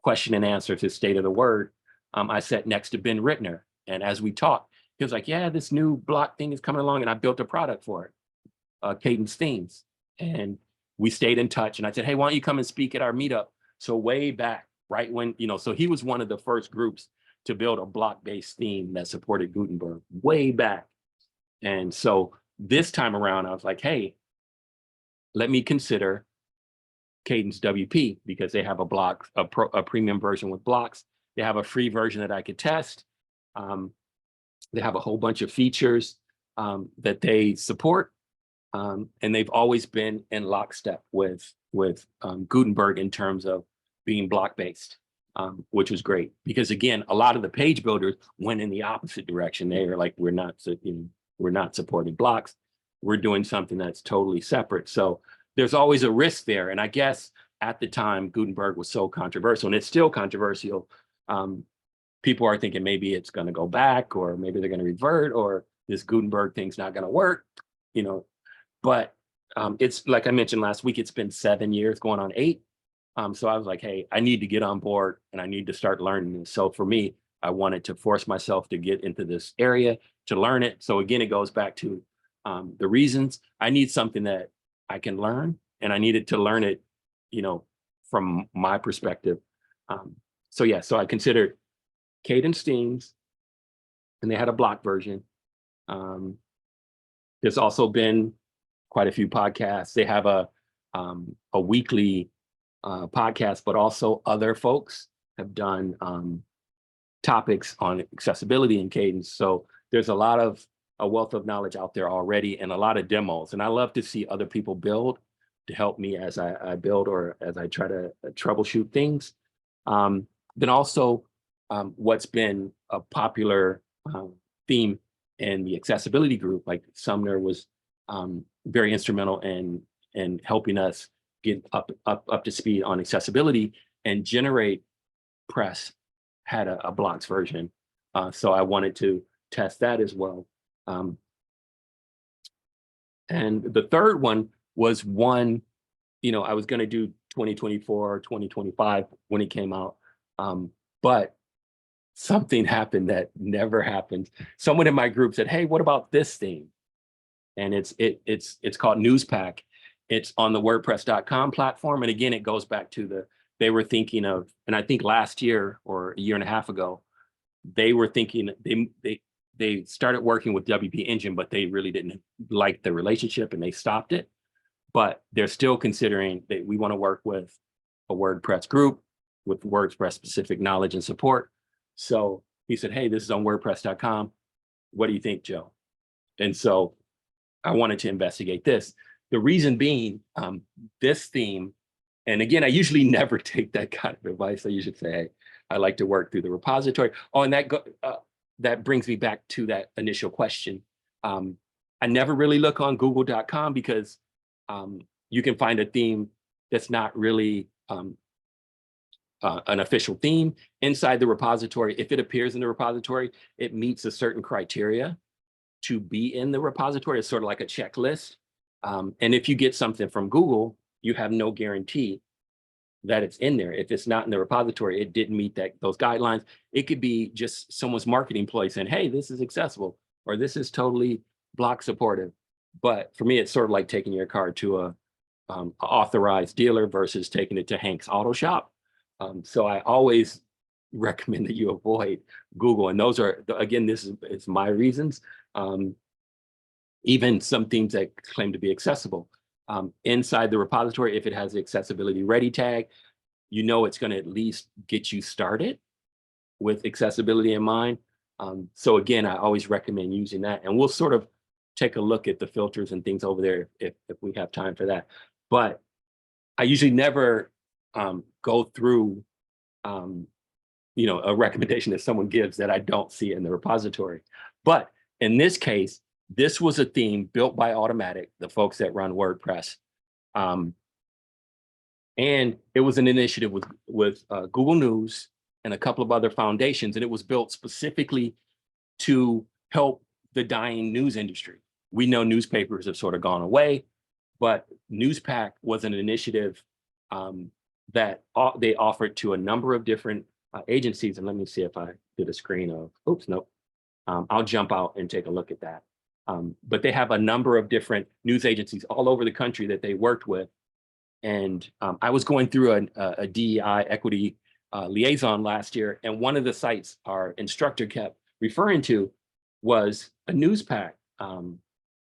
question and answer to State of the Word, I sat next to Ben Rittner. And as we talked, he was like, yeah, this new block thing is coming along, and I built a product for it, Cadence Themes. And we stayed in touch. And I said, hey, why don't you come and speak at our meetup? So way back, right when, so he was one of the first groups to build a block-based theme that supported Gutenberg way back. And so this time around, I was like, hey, let me consider Cadence WP, because they have a premium version with blocks. They have a free version that I could test. They have a whole bunch of features that they support. And they've always been in lockstep with Gutenberg in terms of being block-based, which was great. Because again, a lot of the page builders went in the opposite direction. They were like, we're not supporting blocks. We're doing something that's totally separate. So there's always a risk there. And I guess at the time, Gutenberg was so controversial, and it's still controversial. People are thinking maybe it's going to go back, or maybe they're going to revert, or this Gutenberg thing's not going to work, But it's like I mentioned last week, it's been 7 years, going on 8. So I was like, hey, I need to get on board and I need to start learning this. So for me, I wanted to force myself to get into this area to learn it. So again, it goes back to the reasons. I need something that I can learn, and I needed to learn it, from my perspective. So I considered Cadence Themes, and they had a block version. There's also been quite a few podcasts. They have a weekly podcast, but also other folks have done topics on accessibility in Cadence. So there's a wealth of knowledge out there already, and a lot of demos. And I love to see other people build to help me as I build, or as I try to troubleshoot things. Then also what's been a popular theme in the accessibility group, like Sumner was very instrumental in helping us get up to speed on accessibility, and Generate Press had a blocks version. So I wanted to test that as well. And the third one was one, I was going to do 2024 or 2025 when it came out. But something happened that never happened. Someone in my group said, hey, what about this theme? And it's called Newspack. It's on the WordPress.com platform. And again, it goes back to they were thinking of, and I think last year or a year and a half ago, they were thinking, they started working with WP Engine, but they really didn't like the relationship and they stopped it. But they're still considering that we want to work with a WordPress group with WordPress specific knowledge and support. So he said, hey, this is on WordPress.com. What do you think, Joe? And so I wanted to investigate this. The reason being, this theme, and again, I usually never take that kind of advice. I usually say, hey, I like to work through the repository. Oh, and that brings me back to that initial question. I never really look on google.com because you can find a theme that's not really an official theme inside the repository. If it appears in the repository, it meets a certain criteria to be in the repository. It's sort of like a checklist. And if you get something from Google, you have no guarantee that it's in there. If it's not in the repository, it didn't meet those guidelines. It could be just someone's marketing ploy saying, hey, this is accessible, or this is totally block supportive. But for me, it's sort of like taking your car to a authorized dealer versus taking it to Hank's Auto Shop. So I always recommend that you avoid Google. And those are, again, this is my reasons. Even some themes that claim to be accessible. Inside the repository, if it has the accessibility ready tag, you know it's going to at least get you started with accessibility in mind. So again, I always recommend using that. And we'll sort of take a look at the filters and things over there if we have time for that. But I usually never go through a recommendation that someone gives that I don't see in the repository. But in this case, this was a theme built by Automatic, the folks that run WordPress. And it was an initiative with Google News and a couple of other foundations, and it was built specifically to help the dying news industry. We know newspapers have sort of gone away, but Newspack was an initiative that they offered to a number of different agencies. And let me see if I did a screen of, oops, nope. I'll jump out and take a look at that. But they have a number of different news agencies all over the country that they worked with. And I was going through a DEI equity liaison last year, and one of the sites our instructor kept referring to was a Newspack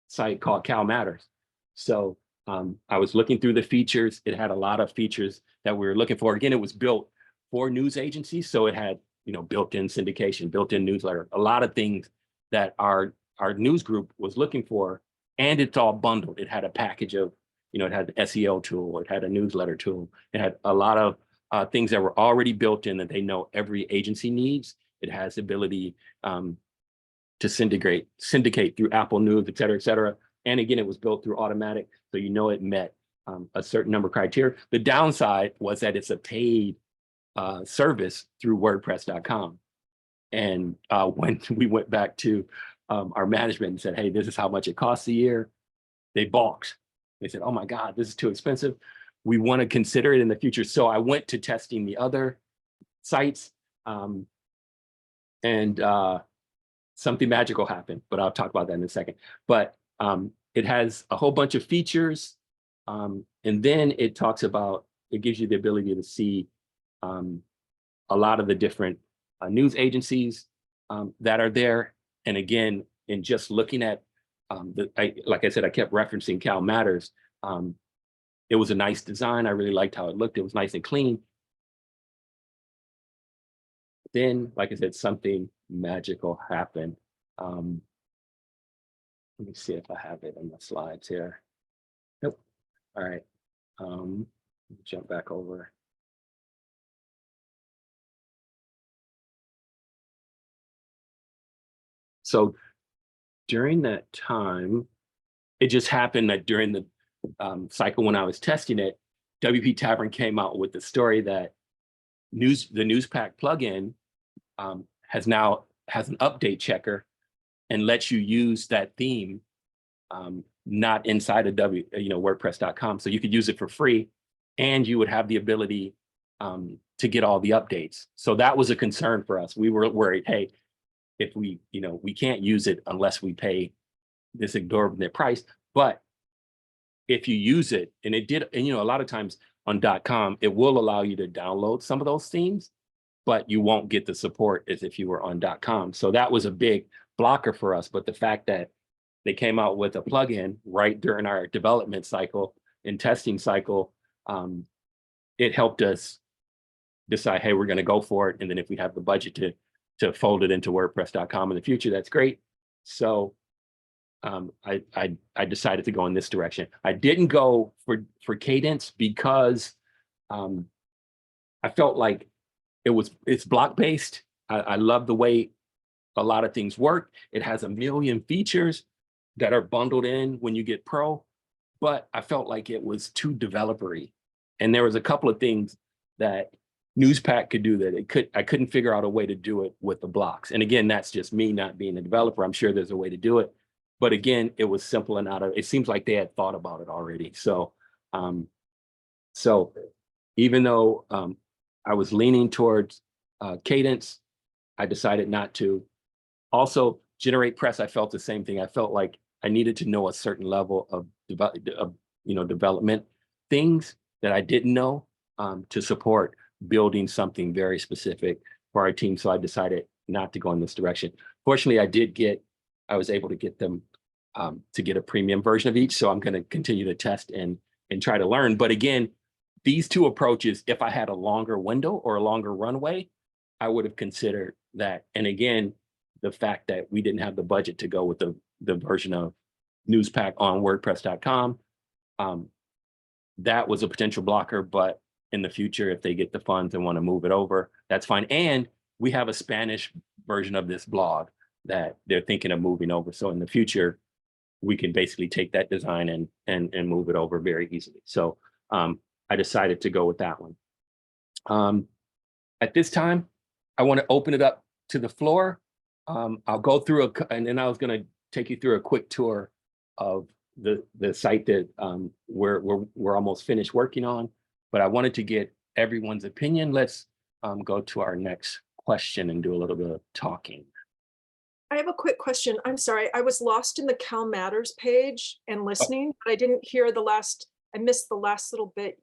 site called Cal Matters. So I was looking through the features. It had a lot of features that we were looking for. Again, it was built for news agencies. So it had, built-in syndication, built-in newsletter, a lot of things that our news group was looking for, and it's all bundled. It had a package of, it had an SEO tool, it had a newsletter tool, it had a lot of things that were already built in that they know every agency needs. It has the ability to syndicate through Apple News, et cetera, et cetera. And again, it was built through Automatic, so it met a certain number of criteria. The downside was that it's a paid service through WordPress.com. And when we went back to our management and said, hey, this is how much it costs a year, they balked. They said, oh my God, this is too expensive. We want to consider it in the future. So I went to testing the other sites, and something magical happened, but I'll talk about that in a second. But it has a whole bunch of features. And then it talks about, it gives you the ability to see a lot of the different news agencies that are there. And again, in just looking at, like I said, I kept referencing Cal Matters. It was a nice design. I really liked how it looked. It was nice and clean. Then, like I said, something magical happened. Let me see if I have it in the slides here. Nope. All right. Jump back over. So during that time, it just happened that during the cycle when I was testing it, WP Tavern came out with the story that the Newspack plugin has an update checker and lets you use that theme not inside of WordPress.com. So you could use it for free, and you would have the ability to get all the updates. So that was a concern for us. We were worried, hey, if we, we can't use it unless we pay this exorbitant price. But if you use it, and it did, and a lot of times on .com, it will allow you to download some of those themes, but you won't get the support as if you were on .com. So that was a big blocker for us. But the fact that they came out with a plugin right during our development cycle and testing cycle, it helped us decide, hey, we're going to go for it. And then if we have the budget to fold it into WordPress.com in the future, that's great. So I decided to go in this direction. I didn't go for Cadence because I felt like it's block-based. I love the way a lot of things work. It has a million features that are bundled in when you get Pro, but I felt like it was too developer-y. And there was a couple of things that Newspack could do that I couldn't figure out a way to do it with the blocks. And again, that's just me not being a developer. I'm sure there's a way to do it. But again, it was simple and it seems like they had thought about it already. So, so even though I was leaning towards Cadence, I decided not to. Also, GeneratePress, I felt the same thing. I felt like I needed to know a certain level of development things that I didn't know to support building something very specific for our team. So I decided not to go in this direction. Fortunately, I was able to get them to get a premium version of each. So I'm going to continue to test and try to learn. But again, these two approaches, if I had a longer window or a longer runway, I would have considered that. And again, the fact that we didn't have the budget to go with the version of Newspack on WordPress.com, that was a potential blocker. But in the future, if they get the funds and want to move it over, that's fine. And we have a Spanish version of this blog that they're thinking of moving over. So in the future, we can basically take that design and move it over very easily. So I decided to go with that one. At this time, I want to open it up to the floor. I'll go through and then I was going to take you through a quick tour of the site that we're almost finished working on, but I wanted to get everyone's opinion. Let's go to our next question and do a little bit of talking. I have a quick question. I'm sorry. I was lost in the Cal Matters page and listening, but I didn't hear I missed the last little bit.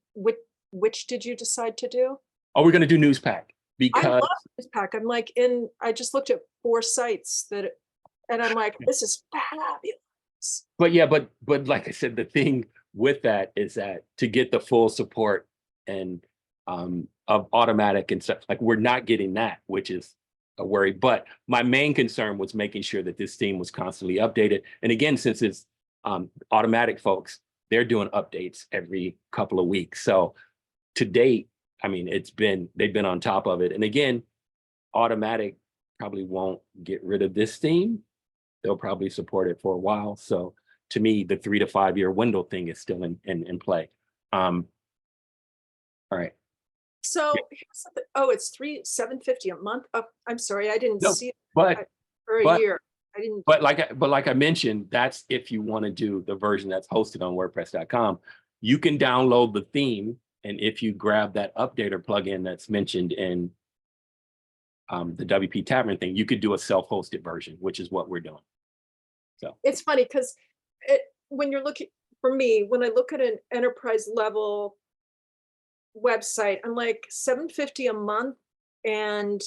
Which did you decide to do? Oh, we're going to do Newspack because I love Newspack. I'm like I just looked at 4 sites and I'm like, this is fabulous. But yeah, but like I said, the thing with that is that to get the full support and of automatic and stuff, like we're not getting that, which is a worry. But my main concern was making sure that this theme was constantly updated. And again, since it's automatic folks, they're doing updates every couple of weeks. So to date, I mean, they've been on top of it. And again, automatic probably won't get rid of this theme. They'll probably support it for a while. So to me, the 3 to 5 year window thing is still in play. All right. So here's something. Oh, it's $750 a month. Oh, I'm sorry, I didn't see it But for a year. I didn't. But like I mentioned, that's if you want to do the version that's hosted on WordPress.com. You can download the theme, and if you grab that updater plugin that's mentioned in the WP Tavern thing, you could do a self-hosted version, which is what we're doing. So It's funny because when you're looking, for me, when I look at an enterprise level website, I'm like $750 a month, and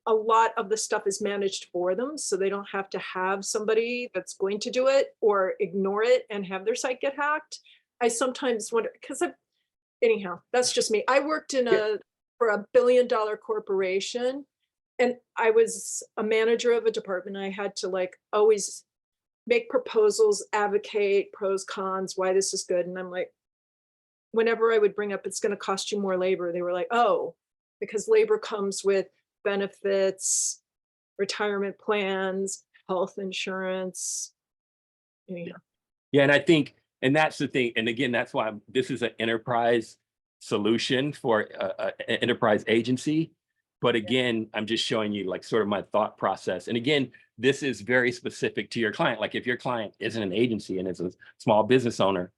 a lot of the stuff is managed for them, so they don't have to have somebody that's going to do it or ignore it and have their site get hacked. I sometimes wonder because anyhow, that's just me. I worked for a $1 billion corporation, and I was a manager of a department. I had to always make proposals, advocate pros, cons, why this is good. And I'm like, whenever I would bring up, it's going to cost you more labor, they were like, oh, because labor comes with benefits, retirement plans, health insurance. Anyhow. yeah, and I think, and that's the thing. And again, that's why this is an enterprise solution for an enterprise agency. But again, I'm just showing you sort of my thought process. And again, this is very specific to your client. Like if your client isn't an agency and is a small business owner,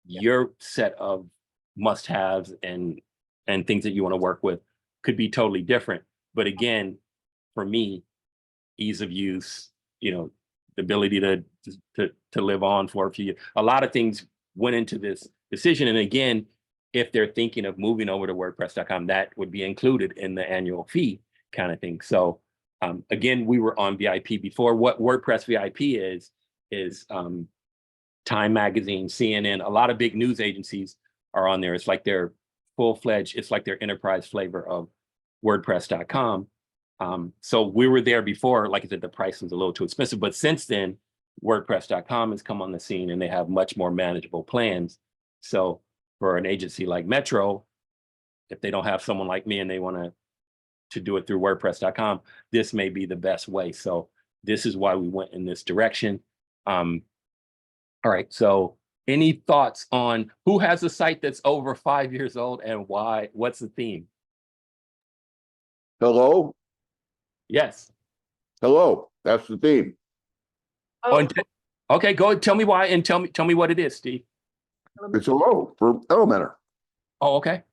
your set of must-haves and and things that you want to work with could be totally different. But again, for me, ease of use, you know, the ability to live on for a few years. A lot of things went into this decision. And again, if they're thinking of moving over to WordPress.com, that would be included in the annual fee kind of thing. So again, we were on VIP before. What WordPress VIP is Time Magazine, CNN, a lot of big news agencies are on there. It's like their full-fledged, it's like their enterprise flavor of WordPress.com. So we were there before. Like I said, the price was a little too expensive, but since then, WordPress.com has come on the scene and they have much more manageable plans. So for an agency like Metro, if they don't have someone like me and they want to do it through WordPress.com, this may be the best way. So this is why we went in this direction. All right, so any thoughts on who has a site that's over 5 years old and why? What's the theme? Hello, Yes. hello. That's the theme. Oh, Oh, and okay, go tell me why and tell me what it is, Steve. It's hello for Elementor. Oh, okay.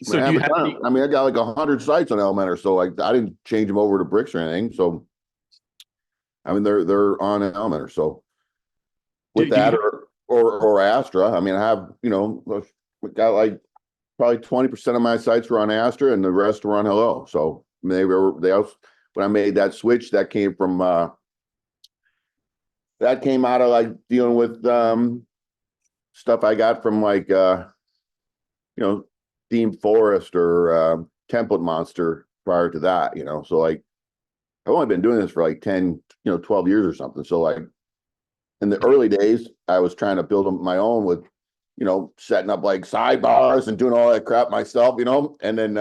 So I do you have have a ton. any, I mean, I got like 100 sites on Elementor, so I didn't change them over to Bricks or anything. So, I mean, they're on Elementor. So, with do that you, or Astra, I mean, I have, you know, we got like probably 20% of my sites were on Astra and the rest were on Hello. So they also, when I made that switch, that came from that came out of like dealing with stuff I got from like you know, Theme Forest or Template Monster prior to that, you know. So like I've only been doing this for like 10, 12 years or something. So like in the early days, I was trying to build my own with, setting up like sidebars and doing all that crap myself, and then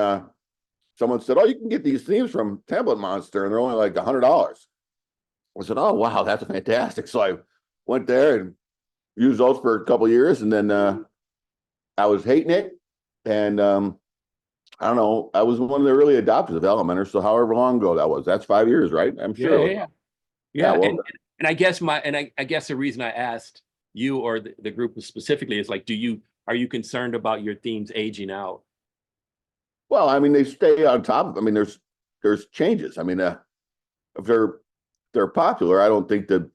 someone said, oh, you can get these themes from Template Monster and they're only like $100. I said, oh, wow, that's fantastic. So I went there and used those for a couple of years, and then I was hating it. And I don't know, I was one of the early adopters of Elementor. So however long ago that was, that's 5 years, right? I'm sure. Yeah. Well, And I guess I guess the reason I asked you or the group specifically is like, are you concerned about your themes aging out? well, I mean, they stay on top of. I mean, there's changes. I mean, if they're popular, I don't think that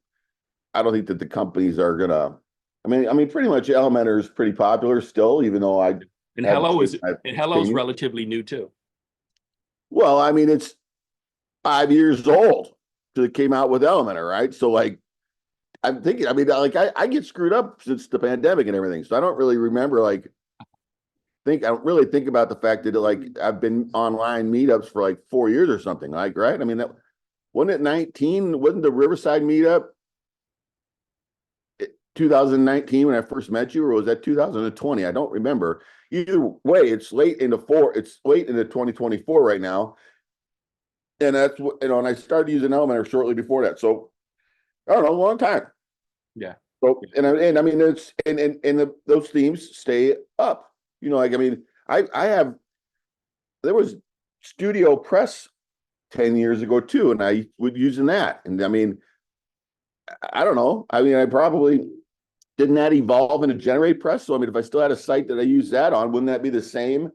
the companies are gonna. I mean, pretty much Elementor is pretty popular still, even though I. And haven't Hello's changed my opinion. relatively new too. Well, I mean, it's 5 years old till it came out with Elementor, right? So like, I'm thinking. I mean, like I get screwed up since the pandemic and everything, so I don't really remember like. I don't really think about the fact that like I've been online meetups for like 4 years or something, like, right? I mean, that wasn't it 19? Wasn't the Riverside meetup 2019 when I first met you, or was that 2020? I don't remember. Either way, it's late into 2024 right now. And that's what, and I started using Elementor shortly before that. So I don't know, a long time. Yeah. So, and I mean, it's, those themes stay up. Like, I mean, there was Studio Press 10 years ago too, and I was using that. And I mean, I don't know. I mean, I probably didn't that evolve into Generate Press. So I mean, if I still had a site that I use that on, wouldn't that be the same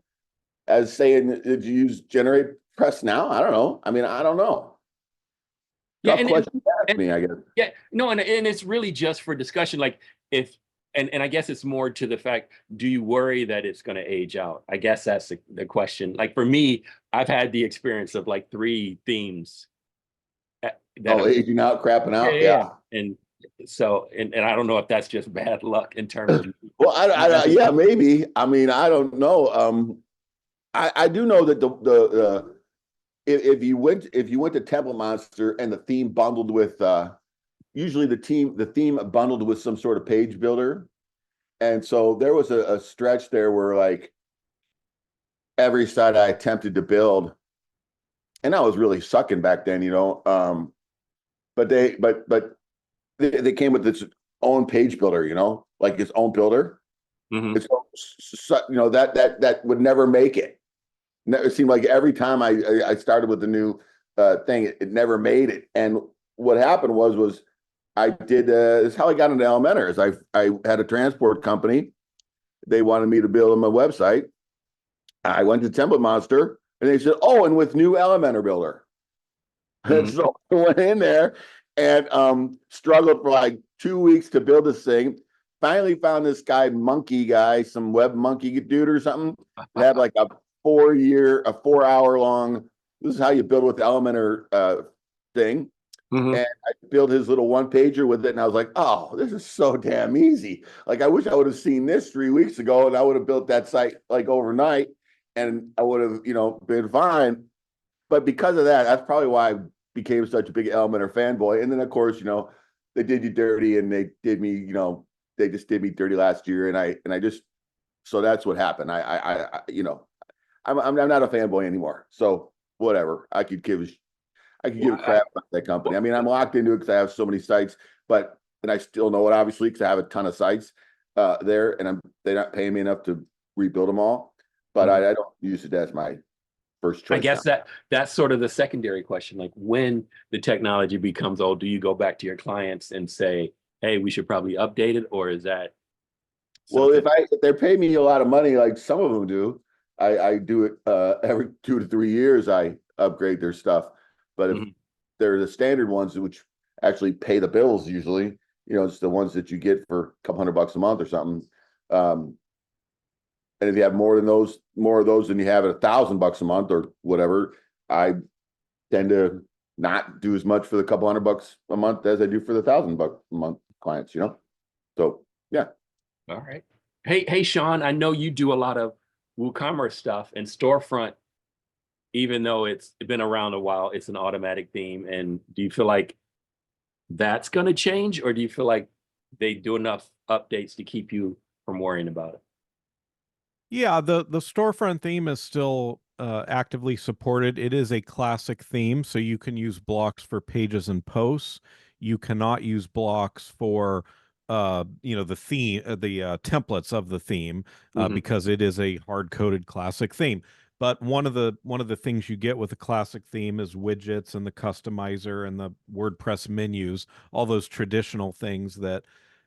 as saying, did you use Generate Press now? I don't know. I mean, I don't know. Yeah, Tough question to ask me, I guess. Yeah, no, and it's really just for discussion. Like if and I guess it's more to the fact, do you worry that it's going to age out? I guess that's the question. Like for me, I've had the experience of like 3 themes that Aging out, crapping out. Yeah. And so, and I don't know if that's just bad luck in terms of. Well, yeah, maybe. I mean, I don't know. I do know that if you went to Temple Monster and the theme bundled with usually the theme bundled with some sort of page builder, and so there was a stretch there where like every site I attempted to build, and I was really sucking back then, but they came with its own page builder, like its own builder. Mhm. It's that would never make it. It seemed like every time I started with the new thing, it never made it. And what happened was I did this is how I got into Elementor. Is I had a transport company. They wanted me to build them a website, I went to Template Monster and they said, oh, and with new Elementor Builder. And Mhm. so I went in there and struggled for like 2 weeks to build this thing. Finally found this guy, monkey guy, some web monkey dude or something. It had like a 4-hour long, this is how you build with Elementor thing. Mhm. And I built his little one pager with it. And I was like, oh, this is so damn easy. Like, I wish I would have seen this 3 weeks ago and I would have built that site like overnight and I would have, been fine. But because of that, that's probably why I became such a big Elementor fanboy. And then, of course, they did you dirty and they did me, they just did me dirty last year. And I just, so that's what happened. I'm not a fanboy anymore. So whatever, I could give a crap about that company. I mean, I'm locked into it because I have so many sites, and I still know it obviously because I have a ton of sites there, and they're not paying me enough to rebuild them all. But Mhm. I don't use it as my first choice. I guess that's sort of the secondary question. Like, when the technology becomes old, do you go back to your clients and say, hey, we should probably update it? Or is that Well, something? if they're paying me a lot of money, like some of them do, I do it every 2 to 3 years. I upgrade their stuff. But if Mhm. they're the standard ones, which actually pay the bills, usually, it's the ones that you get for a couple $100 a month or something. And if you have more of those than you have at $1,000 a month or whatever, I tend to not do as much for the couple $100 a month as I do for the $1,000 a month clients. So yeah. All right. Hey, Sean, I know you do a lot of WooCommerce stuff and storefront, even though it's been around a while, it's an automatic theme. And do you feel like that's going to change, or do you feel like they do enough updates to keep you from worrying about it? Yeah, the storefront theme is still actively supported. It is a classic theme, so you can use blocks for pages and posts. You cannot use blocks for the theme, the templates of the theme, Mhm. because it is a hard-coded classic theme. But one of the things you get with a classic theme is widgets and the customizer and the WordPress menus, all those traditional things that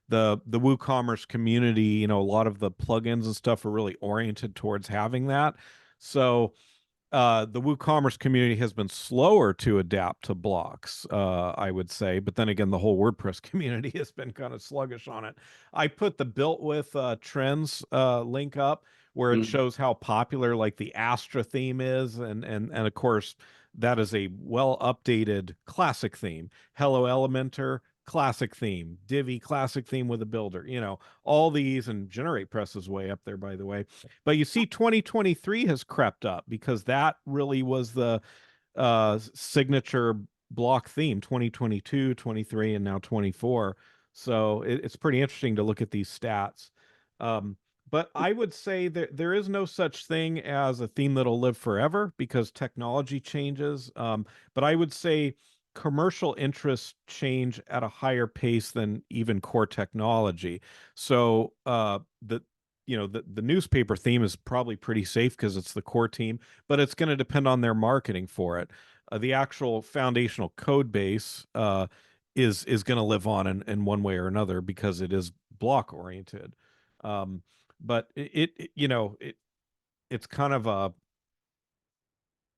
the WooCommerce community, a lot of the plugins and stuff are really oriented towards having that. So the WooCommerce community has been slower to adapt to blocks, I would say. But then again, the whole WordPress community has been kind of sluggish on it. I put the built with trends link up where it Mhm. shows how popular like the Astra theme is, and of course that is a well updated classic theme. Hello Elementor, classic theme. Divi, classic theme with a builder. All these, and Generate Press is way up there, by the way. But you see, 2023 has crept up because that really was the signature block theme, 2022, 23, and now 24. So it's pretty interesting to look at these stats. But I would say that there is no such thing as a theme that'll live forever because technology changes. But I would say commercial interests change at a higher pace than even core technology. So the newspaper theme is probably pretty safe because it's the core team, but it's going to depend on their marketing for it. The actual foundational code base is going to live on in one way or another because it is block oriented. But it's kind of a,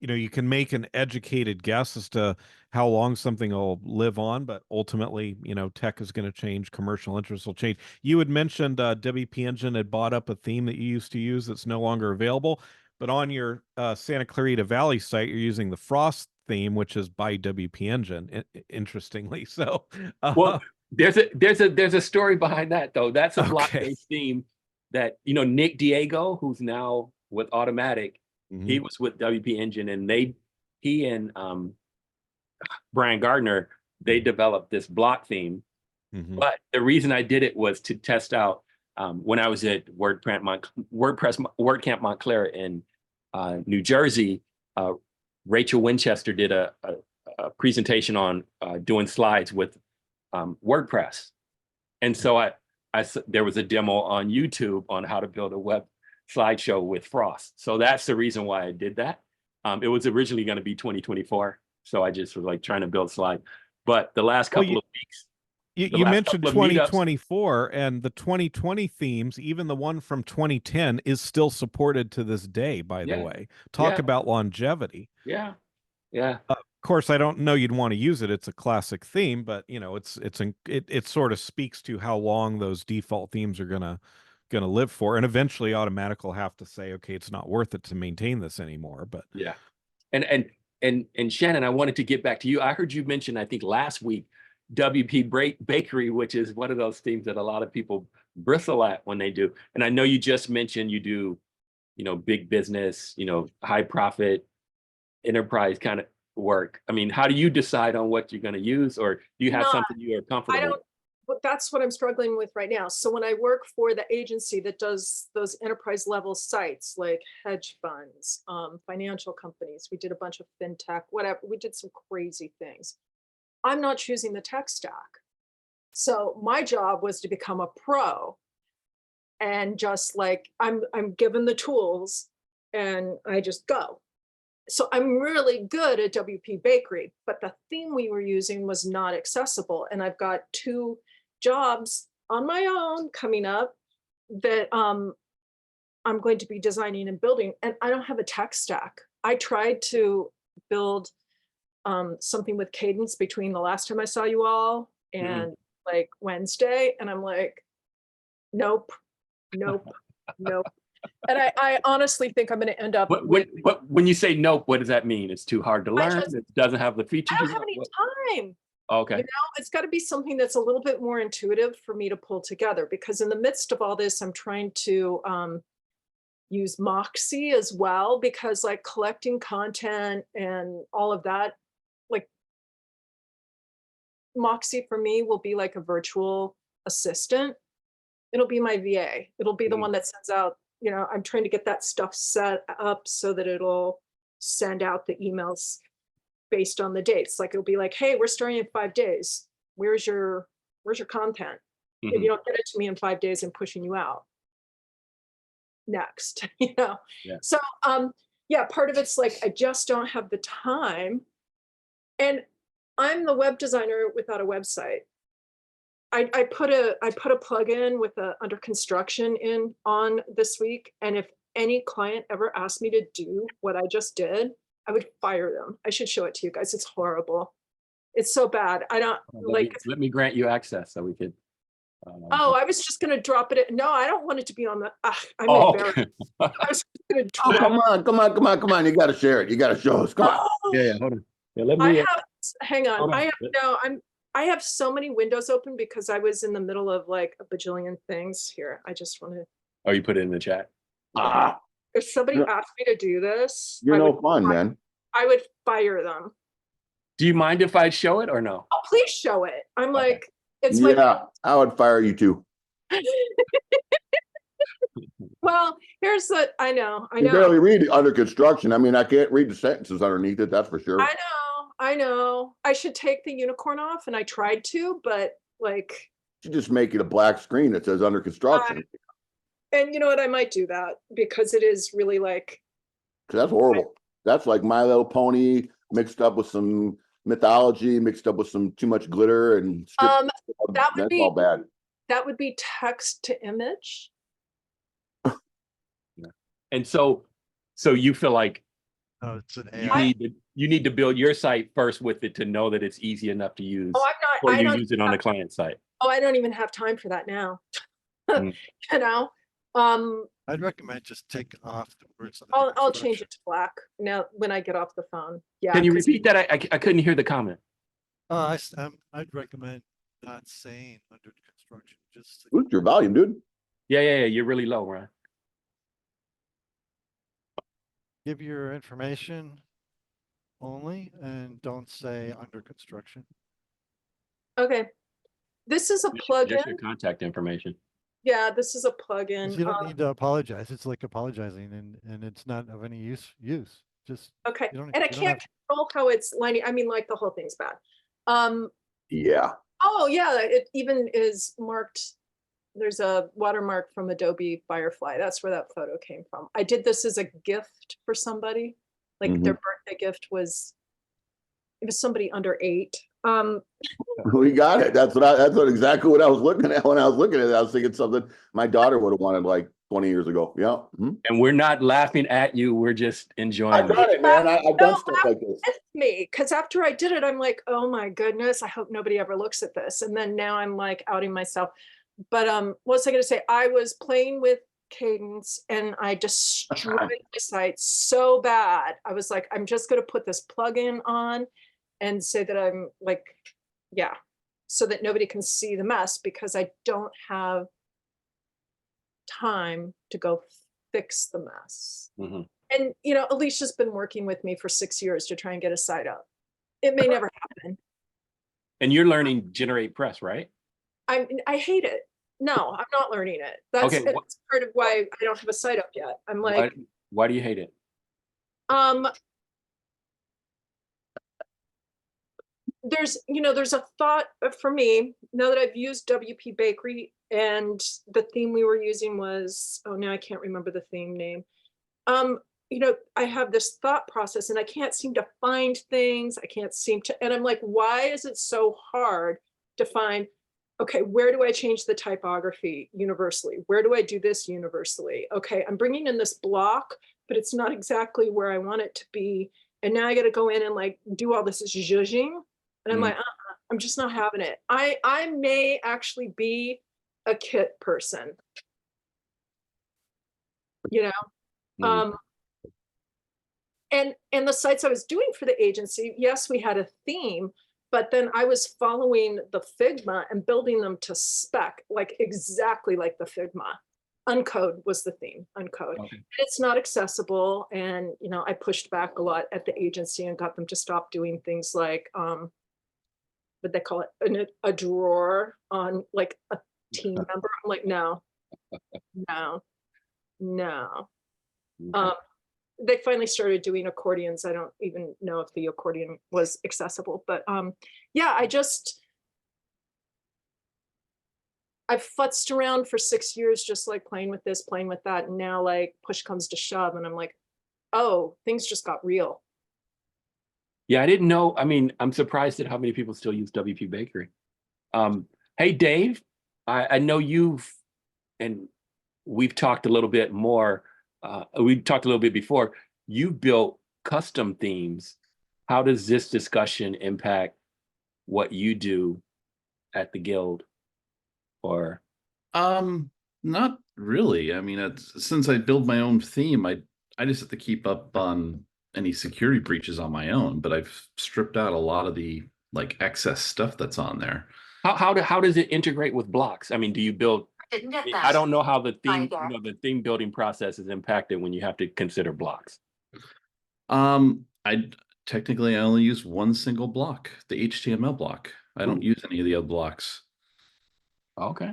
you can make an educated guess as to how long something will live on, but ultimately, tech is going to change, commercial interests will change. You had mentioned WP Engine had bought up a theme that you used to use that's no longer available, but on your Santa Clarita Valley site, you're using the Frost theme, which is by WP Engine, interestingly. So, Well, there's a story behind that, though. That's a okay. block-based theme that, Nick Diego, who's now with Automatic, he Mhm. was with WP Engine, and he and Brian Gardner, they developed this block theme. Mhm. But the reason I did it was to test out when I was at WordCamp Montclair in New Jersey. Rachel Winchester did a presentation on doing slides with WordPress, and so there was a demo on YouTube on how to build a web slideshow with Frost. So that's the reason why I did that. It was originally going to be 2024, so I just was like trying to build a slide. But the last Well, couple of weeks, You, the you last mentioned couple of meetups. 2024, and the 2020 themes, even the one from 2010, is still supported to this day, by the Yeah. way. Talk Yeah. about longevity. Yeah. Yeah. Of course, I don't know you'd want to use it. It's a classic theme, but you know, it sort of speaks to how long those default themes are gonna live for, and eventually Automatic will have to say, okay, it's not worth it to maintain this anymore. But Yeah. And Shannon, I wanted to get back to you. I heard you mention, I think last week, WP Bakery, which is one of those themes that a lot of people bristle at when they do. And I know you just mentioned you do, you know, big business, you know, high profit, enterprise kind of work. I mean, how do you decide on what you're going to use, or do you have No, something you are comfortable I don't, with? but that's what I'm struggling with right now. So when I work for the agency that does those enterprise level sites like hedge funds, financial companies, we did a bunch of fintech, whatever, we did some crazy things. I'm not choosing the tech stack. So my job was to become a pro, and just like I'm given the tools and I just go. So I'm really good at WP Bakery, but the theme we were using was not accessible. And I've got 2 jobs on my own coming up that I'm going to be designing and building, and I don't have a tech stack. I tried to build something with cadence between the last time I saw you all and like Wednesday, and I'm like, nope, nope, nope. And I honestly think I'm going to end up with, But when you say nope, what does that mean? It's too hard to learn? just- It doesn't have the features? I don't you have want? any time. Okay. You know, it's got to be something that's a little bit more intuitive for me to pull together, because in the midst of all this, I'm trying to use Moxie as well, because like collecting content and all of that, like Moxie for me will be like a virtual assistant. It'll be my VA. It'll be the one that sends out, you know, I'm trying to get that stuff set up so that it'll send out the emails based on the dates. Like it'll be like, hey, we're starting in 5 days. Where's your content? If you don't get it to me in 5 days, I'm pushing you out. Next, you know? Yeah. So yeah, part of it's like, I just don't have the time. And I'm the web designer without a website. I put a plugin with a under construction on this week. And if any client ever asked me to do what I just did, I would fire them. I should show it to you guys. It's horrible. It's so bad. I don't like. Let me grant you access so we could. Oh, I was just gonna drop it. No, I don't want it to be on the. I'm Oh, embarrassed. I was gonna Oh, drop. come on. You got to share it. You got to show us. Come on. Oh, yeah, hold on. Yeah, let I me. have. Hang Hold on. on. I have so many windows open because I was in the middle of like a bajillion things here. I just want to. Oh, you put it in the chat. If somebody Yeah. asked me to do this, You're no fun, man. I would fire them. Do you mind if I show it or no? Oh, please show it. I'm Okay. like, it's my. Yeah, I would fire you too. Well, here's the. I know. You barely read under construction. I mean, I can't read the sentences underneath it. That's for sure. I know. I should take the unicorn off, and I tried to, but like. You just make it a black screen that says under construction. And you know what? I might do that because it is really like. 'Cause that's horrible. That's like My Little Pony mixed up with some mythology, mixed up with some too much glitter and. That would That's be. all bad. That would be text to image. And so you feel like Oh, it's an you AI. need to build your site first with it to know that it's easy enough to use, Oh, or I you don't. use it on the client site. Oh, I don't even have time for that now. Mm. You know. I'd recommend just take off the words. I'll under change it to black now when I get off the phone. Yeah. Can you 'cause- repeat that? I couldn't hear the comment. I'd recommend not saying under construction, just Boost your volume, dude. Yeah. You're really low, Ryan. give your information only and don't say under construction. Okay. This is a Just plugin. your contact information. Yeah, this is a 'Cause plugin. you don't need to apologize. It's like apologizing and it's not of any use. Just Okay, you don't- and I you don't can't control how it's lining. I mean, like the whole thing's bad. Yeah. Oh yeah, it even is marked. There's a watermark from Adobe Firefly. That's where that photo came from. I did this as a gift for somebody. Like their birthday gift was, it was somebody under 8. We got it. That's exactly what I was looking at when I was looking at it. I was thinking something my daughter would have wanted like 20 years ago. Yeah. Mhm. And we're not laughing at you. We're just enjoying I've done it, man. I've done Don't stuff laugh like this. with me, because after I did it, I'm like, oh my goodness, I hope nobody ever looks at this. And then now I'm like outing myself. But what was I going to say? I was playing with Cadence and I destroyed my site so bad. I was like, I'm just going to put this plugin on and say that I'm like, yeah, so that nobody can see the mess, because I don't have time to go fix the mess. Mhm. And, you know, Alicia's been working with me for 6 years to try and get a site up. It may never happen. And you're learning Generate Press, right? I hate it. No, I'm not learning it. That's Okay, it's part of why I don't have a site up yet. I'm Why, like, why do you hate it? there's a thought for me now that I've used WP Bakery, and the theme we were using was, oh, now I can't remember the theme name. I have this thought process and I can't seem to find things. I can't seem to, and I'm like, why is it so hard to find, okay, where do I change the typography universally? Where do I do this universally? Okay, I'm bringing in this block, but it's not exactly where I want it to be. And now I got to go in and like do all this zhuzhing. And I'm like, I'm just not having it. I may actually be a kit person, you know? And the sites I was doing for the agency, yes, we had a theme, but then I was following the Figma and building them to spec, like exactly like the Figma. Uncode was the theme, Uncode. Okay. It's not accessible. And, you know, I pushed back a lot at the agency and got them to stop doing things like, what they call it, a drawer on like a team member. I'm like, no. Okay. They finally started doing accordions. I don't even know if the accordion was accessible, but yeah, I've futzed around for 6 years, just like playing with this, playing with that. And now like push comes to shove and I'm like, oh, things just got real. Yeah, I didn't know. I mean, I'm surprised at how many people still use WP Bakery. Hey, Dave, I know you've, and we've talked a little bit more. We talked a little bit before. You built custom themes. How does this discussion impact what you do at the Guild? Or Not really. I mean, since I build my own theme, I just have to keep up on any security breaches on my own, but I've stripped out a lot of the like excess stuff that's on there. how does it integrate with blocks? I mean, do you build? Didn't get that. I don't know how the theme, Either. the theme building process is impacted when you have to consider blocks. I technically I only use one single block, the HTML block. I don't use any of the other blocks. Okay.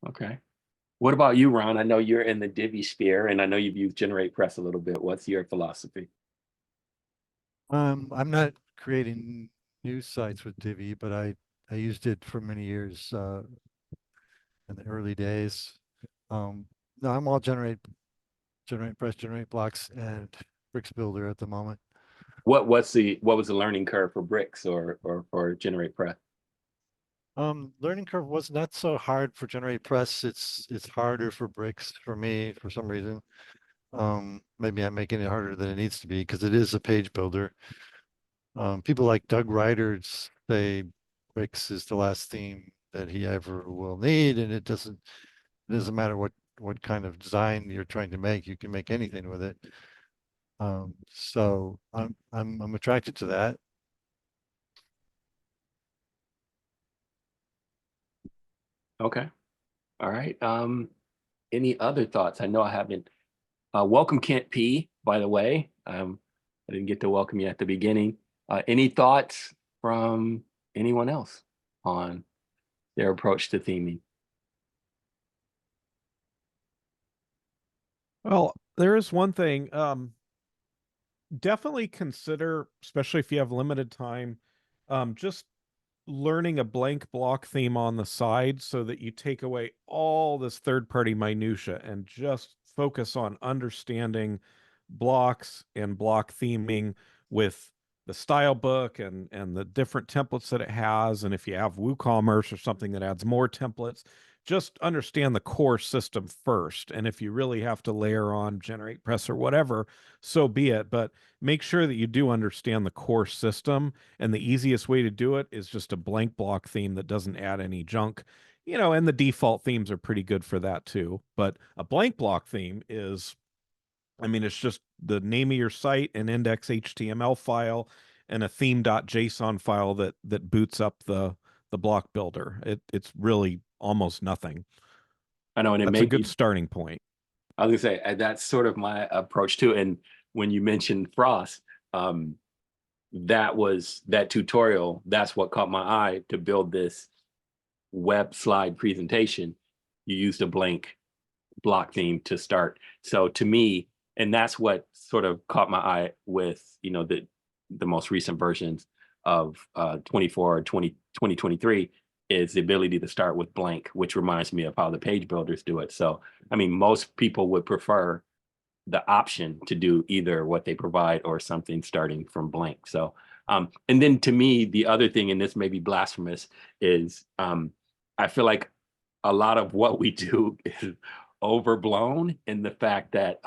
Okay. What about you, Ron? I know you're in the Divi sphere, and I know you've used Generate Press a little bit. What's your philosophy? I'm not creating new sites with Divi, but I used it for many years in the early days. No, I'm all Generate Press, Generate Blocks, and Bricks Builder at the moment. What was the learning curve for Bricks or for Generate Press? Learning curve was not so hard for Generate Press. It's harder for Bricks for me for some reason. Maybe I'm making it harder than it needs to be because it is a page builder. People like Doug Ryder say Bricks is the last theme that he ever will need, and it doesn't matter what kind of design you're trying to make. You can make anything with it. So I'm attracted to that. Okay. All right. Any other thoughts? I know I haven't. Welcome, Kent P, by the way. I didn't get to welcome you at the beginning. Any thoughts from anyone else on their approach to theming? Well, there is one thing. Definitely consider, especially if you have limited time, just learning a blank block theme on the side so that you take away all this third-party minutia and just focus on understanding blocks and block theming with style book and the different templates that it has. And if you have WooCommerce or something that adds more templates, just understand the core system first. And if you really have to layer on GeneratePress or whatever, so be it. But make sure that you do understand the core system. And the easiest way to do it is just a blank block theme that doesn't add any junk. You know, and the default themes are pretty good for that too. But a blank block theme is, I mean, it's just the name of your site, an index HTML file, and a theme.json file that boots up the block builder. It's really almost nothing. I know, and it That's may a good be, starting point. I was gonna say, that's sort of my approach too. And when you mentioned Frost, that tutorial, that's what caught my eye to build this web slide presentation. You used a blank block theme to start. So to me, and that's what sort of caught my eye with, you know, the most recent versions of 24 or 2023 is the ability to start with blank, which reminds me of how the page builders do it. So, I mean, most people would prefer the option to do either what they provide or something starting from blank. So, and then to me, the other thing, and this may be blasphemous, is I feel like a lot of what we do is overblown in the fact that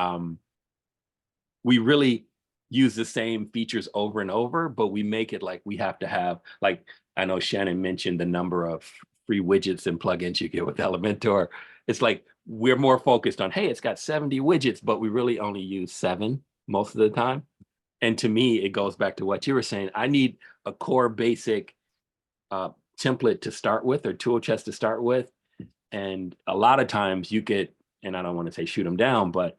we really use the same features over and over, but we make it like we have to have, like, I know Shannon mentioned the number of free widgets and plugins you get with Elementor. It's like we're more focused on, hey, it's got 70 widgets, but we really only use 7 most of the time. And to me, it goes back to what you were saying. I need a core basic template to start with, or tool chest to start with. And a lot of times you get, and I don't want to say shoot them down, but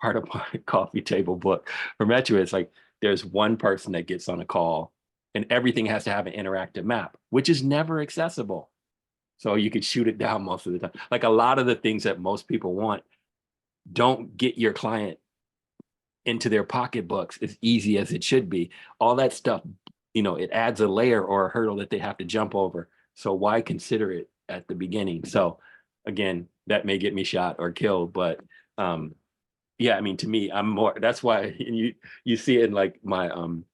part of my coffee table book for Metro, it's like there's one person that gets on a call and everything has to have an interactive map, which is never accessible. So you could shoot it down most of the time. Like a lot of the things that most people want don't get your client into their pocketbooks as easy as it should be. All that stuff, you know, it adds a layer or a hurdle that they have to jump over. So why consider it at the beginning? So again, that may get me shot or killed, but yeah, I mean, to me, I'm more, that's why you see it in like my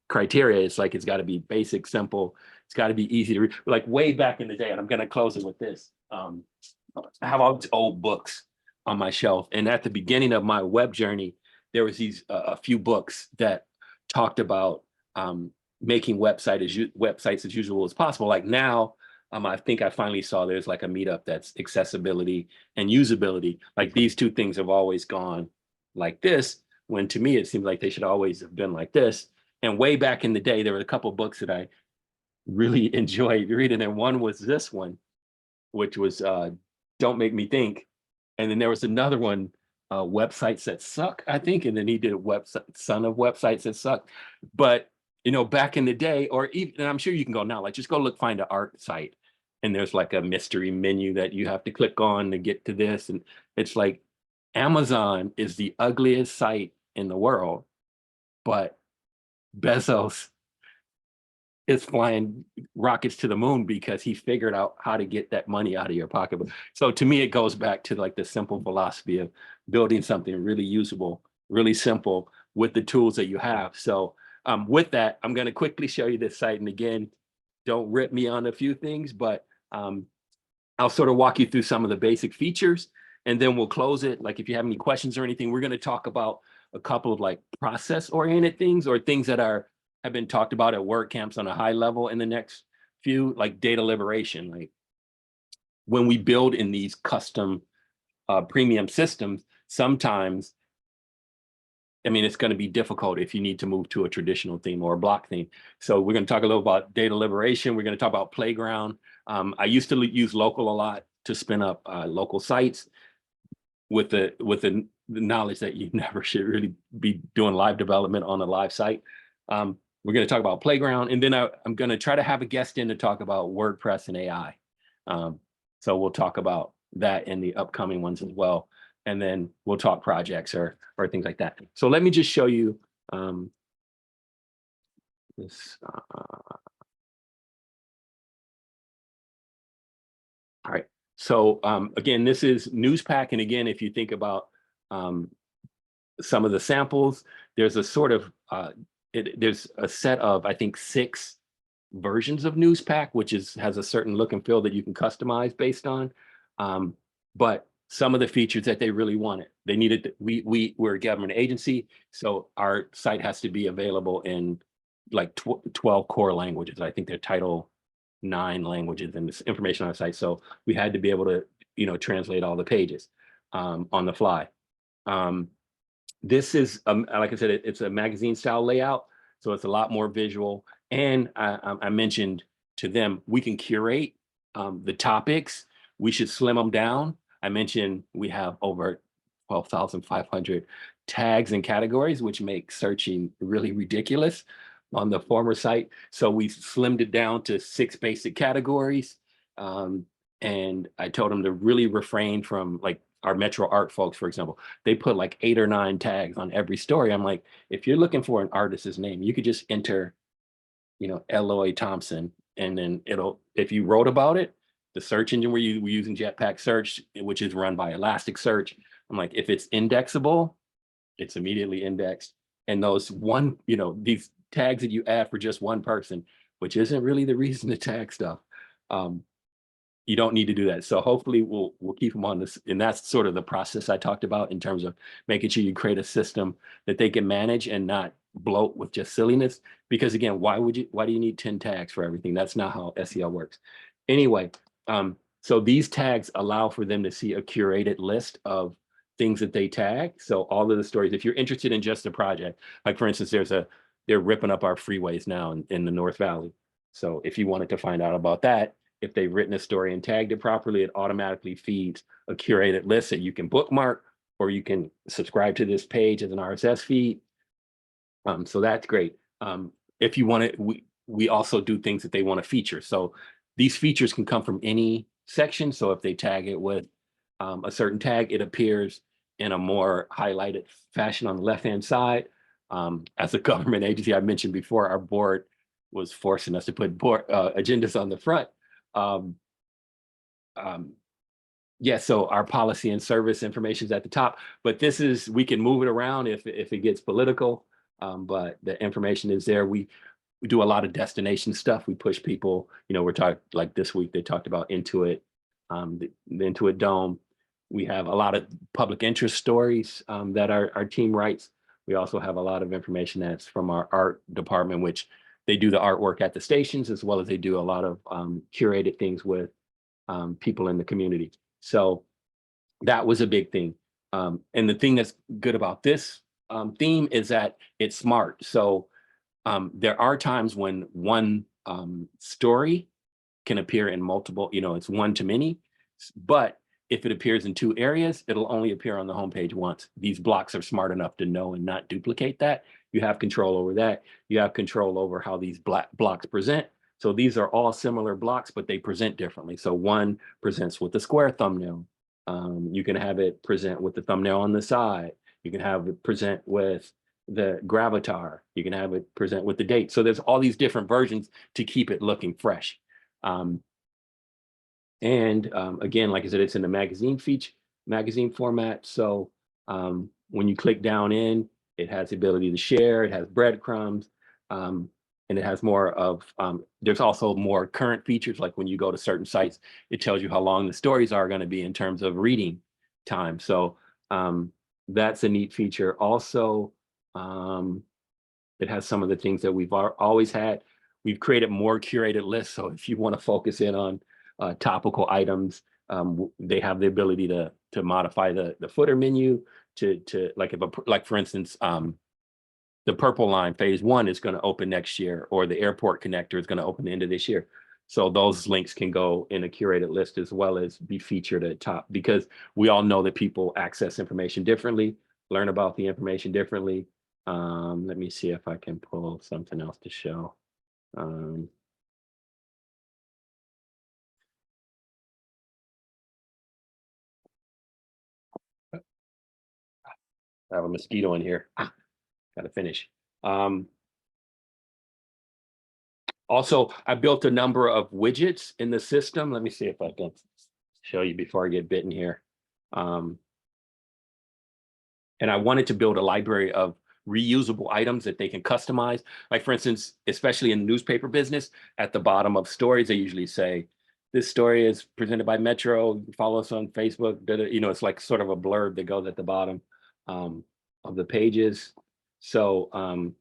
criteria. It's like, it's got to be basic, simple. It's got to be easy to read. Like way back in the day, and I'm going to close it with this. I have all these old books on my shelf. And at the beginning of my web journey, there was these a few books that talked about making websites as usual as possible. Like now, I think I finally saw there's like a Meetup that's accessibility and usability. Like these two things have always gone like this, when to me it seemed like they should always have been like this. And way back in the day, there were a couple books that I really enjoyed reading, and one was this one, which was Don't Make Me Think. And then there was another one, Websites That Suck, I think, and then he did Son of Websites That Suck. But you know, back in the day, or even, and I'm sure you can go now, like just go find an art site, and there's like a mystery menu that you have to click on to get to this, and it's like Amazon is the ugliest site in the world, but Bezos is flying rockets to the moon because he figured out how to get that money out of your pocketbook. So to me, it goes back to like the simple philosophy of building something really usable, really simple with the tools that you have. So with that, I'm going to quickly show you this site. And again, don't rip me on a few things, but I'll sort of walk you through some of the basic features, and then we'll close it. Like if you have any questions or anything, we're going to talk about a couple of like process-oriented things, or things that have been talked about at WordCamps on a high level in the next few, like data liberation. Like when we build in these custom premium systems, sometimes, I mean, it's going to be difficult if you need to move to a traditional theme or a block theme. So we're going to talk a little about data liberation. We're going to talk about Playground. I used to use local a lot to spin up local sites with the knowledge that you never should really be doing live development on a live site. We're going to talk about Playground, and then I'm going to try to have a guest in to talk about WordPress and AI. So we'll talk about that in the upcoming ones as well. And then we'll talk projects or things like that. So let me just show you this. All right. So again, this is Newspack. And again, if you think about some of the samples, there's a sort of there's a set of, I think, 6 versions of Newspack, which has a certain look and feel that you can customize based on. But some of the features that they really wanted, they needed, we're a government agency, so our site has to be available in like 12 core languages. I think they're Title 9 languages and this information on our site. So we had to be able to, translate all the pages on the fly. This is, like I said, it's a magazine style layout, so it's a lot more visual. And I mentioned to them, we can curate the topics. We should slim them down. I mentioned we have over 12,500 tags and categories, which make searching really ridiculous on the former site. So we slimmed it down to 6 basic categories. And I told them to really refrain from, like, our Metro Art folks, for example, they put like 8 or 9 tags on every story. I'm like, if you're looking for an artist's name, you could just enter, Eloy Thompson, and then if you wrote about it, the search engine we're using Jetpack Search, which is run by Elasticsearch. I'm like, if it's indexable, it's immediately indexed. And those these tags that you add for just one person, which isn't really the reason to tag stuff, you don't need to do that. So hopefully we'll keep them on this. And that's sort of the process I talked about in terms of making sure you create a system that they can manage and not bloat with just silliness. Because again, why do you need 10 tags for everything? That's not how SEO works. Anyway, so these tags allow for them to see a curated list of things that they tag. So all of the stories, if you're interested in just a project, like for instance, they're ripping up our freeways now in the North Valley. So if you wanted to find out about that, if they've written a story and tagged it properly, it automatically feeds a curated list that you can bookmark, or you can subscribe to this page as an RSS feed. So that's great. If you want to, we also do things that they want to feature. So these features can come from any section. So if they tag it with a certain tag, it appears in a more highlighted fashion on the left-hand side. As a government agency, I mentioned before, our board was forcing us to put agendas on the front. Yeah, so our policy and service information is at the top, but we can move it around if it gets political, but the information is there. We do a lot of destination stuff. We push people, we're talking, like this week, they talked about Intuit, the Intuit Dome. We have a lot of public interest stories that our team writes. We also have a lot of information that's from our art department, which they do the artwork at the stations, as well as they do a lot of curated things with people in the community. So that was a big thing. And the thing that's good about this theme is that it's smart. So there are times when one story can appear in multiple, it's one to many, but if it appears in 2 areas, it'll only appear on the homepage once. These blocks are smart enough to know and not duplicate that. You have control over that. You have control over how these blocks present. So these are all similar blocks, but they present differently. So one presents with the square thumbnail. You can have it present with the thumbnail on the side. You can have it present with the gravatar. You can have it present with the date. So there's all these different versions to keep it looking fresh. Again, like I said, it's in the magazine format. So when you click down in, it has the ability to share, it has breadcrumbs, and it has more of, there's also more current features, like when you go to certain sites, it tells you how long the stories are going to be in terms of reading time. So that's a neat feature. Also, it has some of the things that we've always had. We've created more curated lists. So if you want to focus in on topical items, they have the ability to modify the footer menu to like for instance, the purple line phase 1 is going to open next year, or the airport connector is going to open the end of this year. So those links can go in a curated list as well as be featured at top, because we all know that people access information differently, learn about the information differently. Let me see if I can pull something else to show. I have a mosquito in here. Got to finish. Also, I built a number of widgets in the system. Let me see if I can show you before I get bitten here. And I wanted to build a library of reusable items that they can customize. Like for instance, especially in the newspaper business, at the bottom of stories, they usually say, this story is presented by Metro, follow us on Facebook, you know, it's like sort of a blurb that goes at the bottom of the pages. So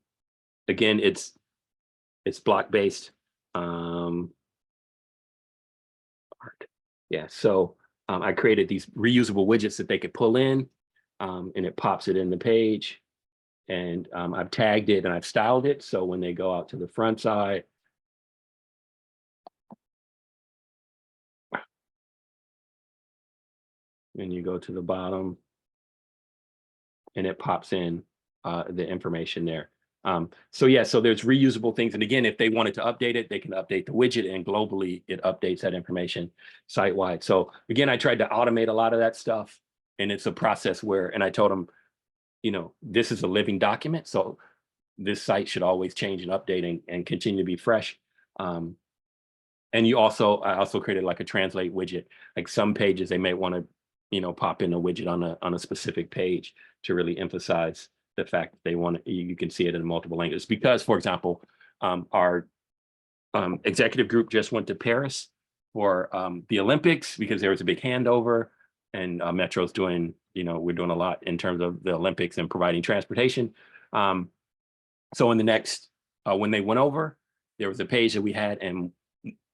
again, it's block-based. Yeah, so I created these reusable widgets that they could pull in, and it pops it in the page. And I've tagged it and I've styled it. So when they go out to the front side, and you go to the bottom, and it pops in the information there. So yeah, so there's reusable things. And again, if they wanted to update it, they can update the widget, and globally it updates that information site-wide. So again, I tried to automate a lot of that stuff, and it's a process where, and I told them, you know, this is a living document. So this site should always change and update and continue to be fresh. And I also created like a translate widget. Like some pages, they may want to, you know, pop in a widget on a specific page to really emphasize the fact that they want to, you can see it in multiple languages. Because, for example, our executive group just went to Paris for the Olympics because there was a big handover, and Metro's doing, you know, we're doing a lot in terms of the Olympics and providing transportation. So in the next, when they went over, there was a page that we had, and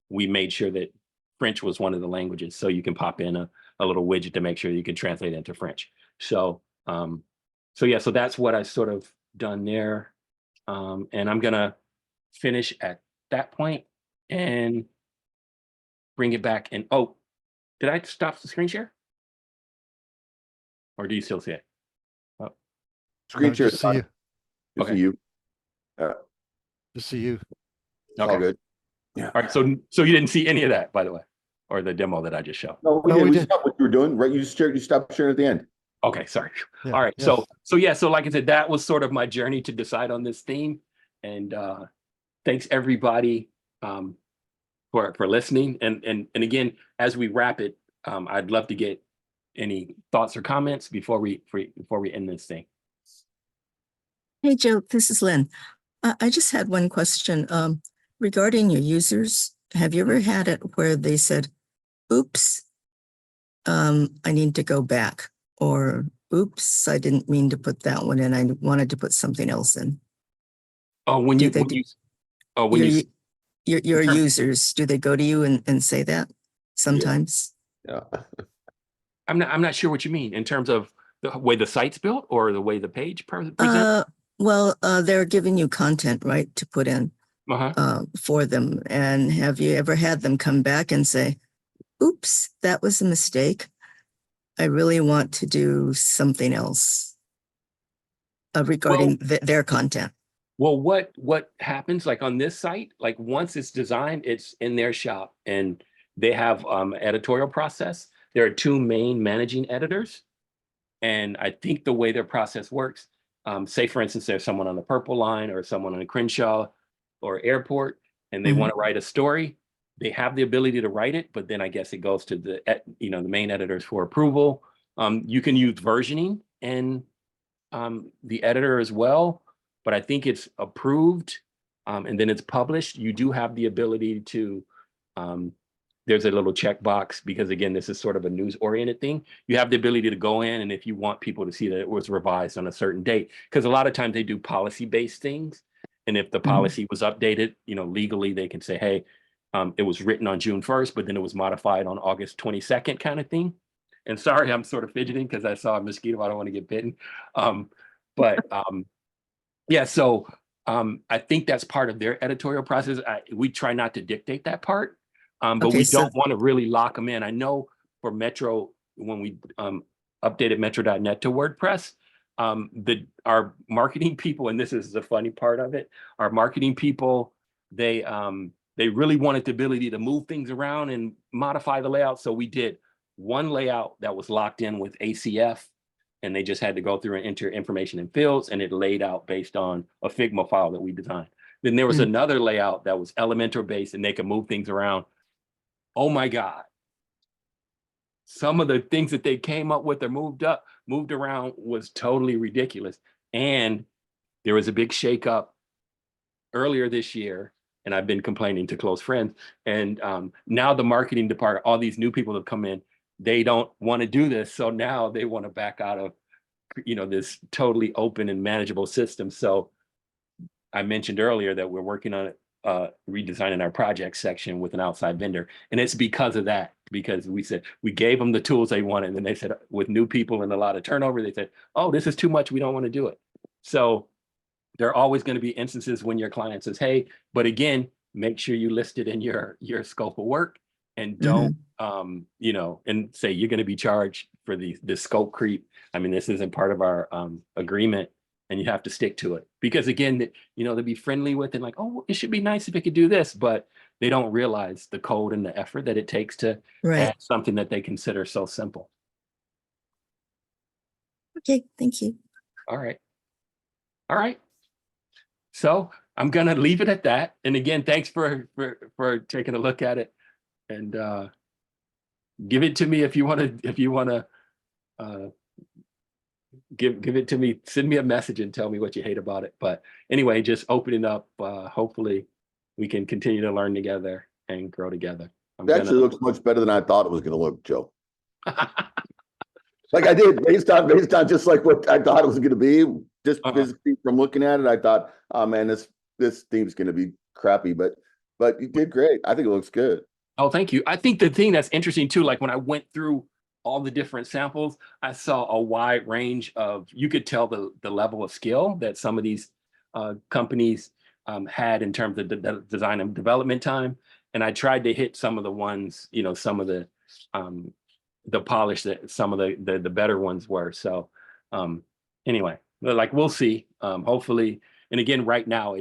we made sure that French was one of the languages. So you can pop in a little widget to make sure you can translate it into French. So, so yeah, so that's what I sort of done there. And I'm gonna finish at that point and bring it back. And oh, did I stop the screen share? Or do you still see it? Oh. Screen share. Just see you. Just Okay. see you. Just see you. It's all Okay. good. Yeah. All right. So you didn't see any of that, by the way, or the demo that I just showed. No, No, we we did. stopped what you were doing, right? You stopped sharing at the end. Okay, sorry. Yeah, All right. yes. So yeah, so like I said, that was sort of my journey to decide on this theme. And thanks everybody for listening. And again, as we wrap it, I'd love to get any thoughts or comments before we end this thing. Hey, Joe, this is Lynn. I just had one question regarding your users. Have you ever had it where they said, oops, I need to go back, or oops, I didn't mean to put that one in. I wanted to put something else in. Oh, Your users, do they go to you and say that sometimes? Yeah. I'm not sure what you mean in terms of the way the site's built or the way the page presents. Well, they're giving you content, right, to put in for them. And have you ever had them come back and say, oops, that was a mistake. I really want to do something else regarding their content. Well, what happens like on this site, like once it's designed, it's in their shop and they have editorial process. There are two main managing editors. And I think the way their process works, say for instance, there's someone on the Purple Line or someone on the Crenshaw or Airport, and they want to write a story. They have the ability to write it, but then I guess it goes to the the main editors for approval. You can use versioning in the editor as well, but I think it's approved and then it's published. You do have the ability to, there's a little checkbox because again, this is sort of a news oriented thing. You have the ability to go in and if you want people to see that it was revised on a certain date, because a lot of times they do policy based things. And if the policy was updated, legally they can say, hey, it was written on June 1st, but then it was modified on August 22nd kind of thing. And sorry, I'm sort of fidgeting because I saw a mosquito. I don't want to get bitten. Yeah, so I think that's part of their editorial process. We try not to dictate that part, but we don't want to really lock them in. I know for Metro, when we updated Metro.net to WordPress, our marketing people, and this is the funny part of it, our marketing people, they really wanted the ability to move things around and modify the layout. So we did one layout that was locked in with ACF, and they just had to go through and enter information in fields, and it laid out based on a Figma file that we designed. Then there was another layout that was Elementor based, and they could move things around. Oh my God. Some of the things that they came up with or moved around was totally ridiculous. And there was a big shakeup earlier this year, and I've been complaining to close friends. And now the marketing department, all these new people have come in, they don't want to do this. So now they want to back out of, this totally open and manageable system. So I mentioned earlier that we're working on redesigning our project section with an outside vendor. And it's because of that, because we gave them the tools they wanted. And then they said, with new people and a lot of turnover, they said, oh, this is too much. We don't want to do it. So there are always going to be instances when your client says, hey, but again, make sure you list it in your scope of work, and don't, and say you're going to be charged for the scope creep. I mean, this isn't part of our agreement, and you have to stick to it, because again, they'll be friendly with it, like, oh, it should be nice if it could do this, but they don't realize the code and the effort that it takes to add something that they consider so simple. Okay, thank you. All right. So I'm gonna leave it at that. And again, thanks for taking a look at it, and give it to me if you want to give it to me. Send me a message and tell me what you hate about it. But anyway, just opening up. Hopefully, we can continue to learn together and grow together. It actually looks much better than I thought it was going to look, Joe. Like I did, based on just like what I thought it was going to be. Just physically from looking at it, I thought, oh man, this theme's going to be crappy, but you did great. I think it looks good. Oh, thank you. I think the thing that's interesting too, like when I went through all the different samples, I saw a wide range of, you could tell the level of skill that some of these companies had in terms of the design and development time. And I tried to hit some of the ones, some of the polish that some of the better ones were. So anyway, like we'll see. Hopefully, and again, right now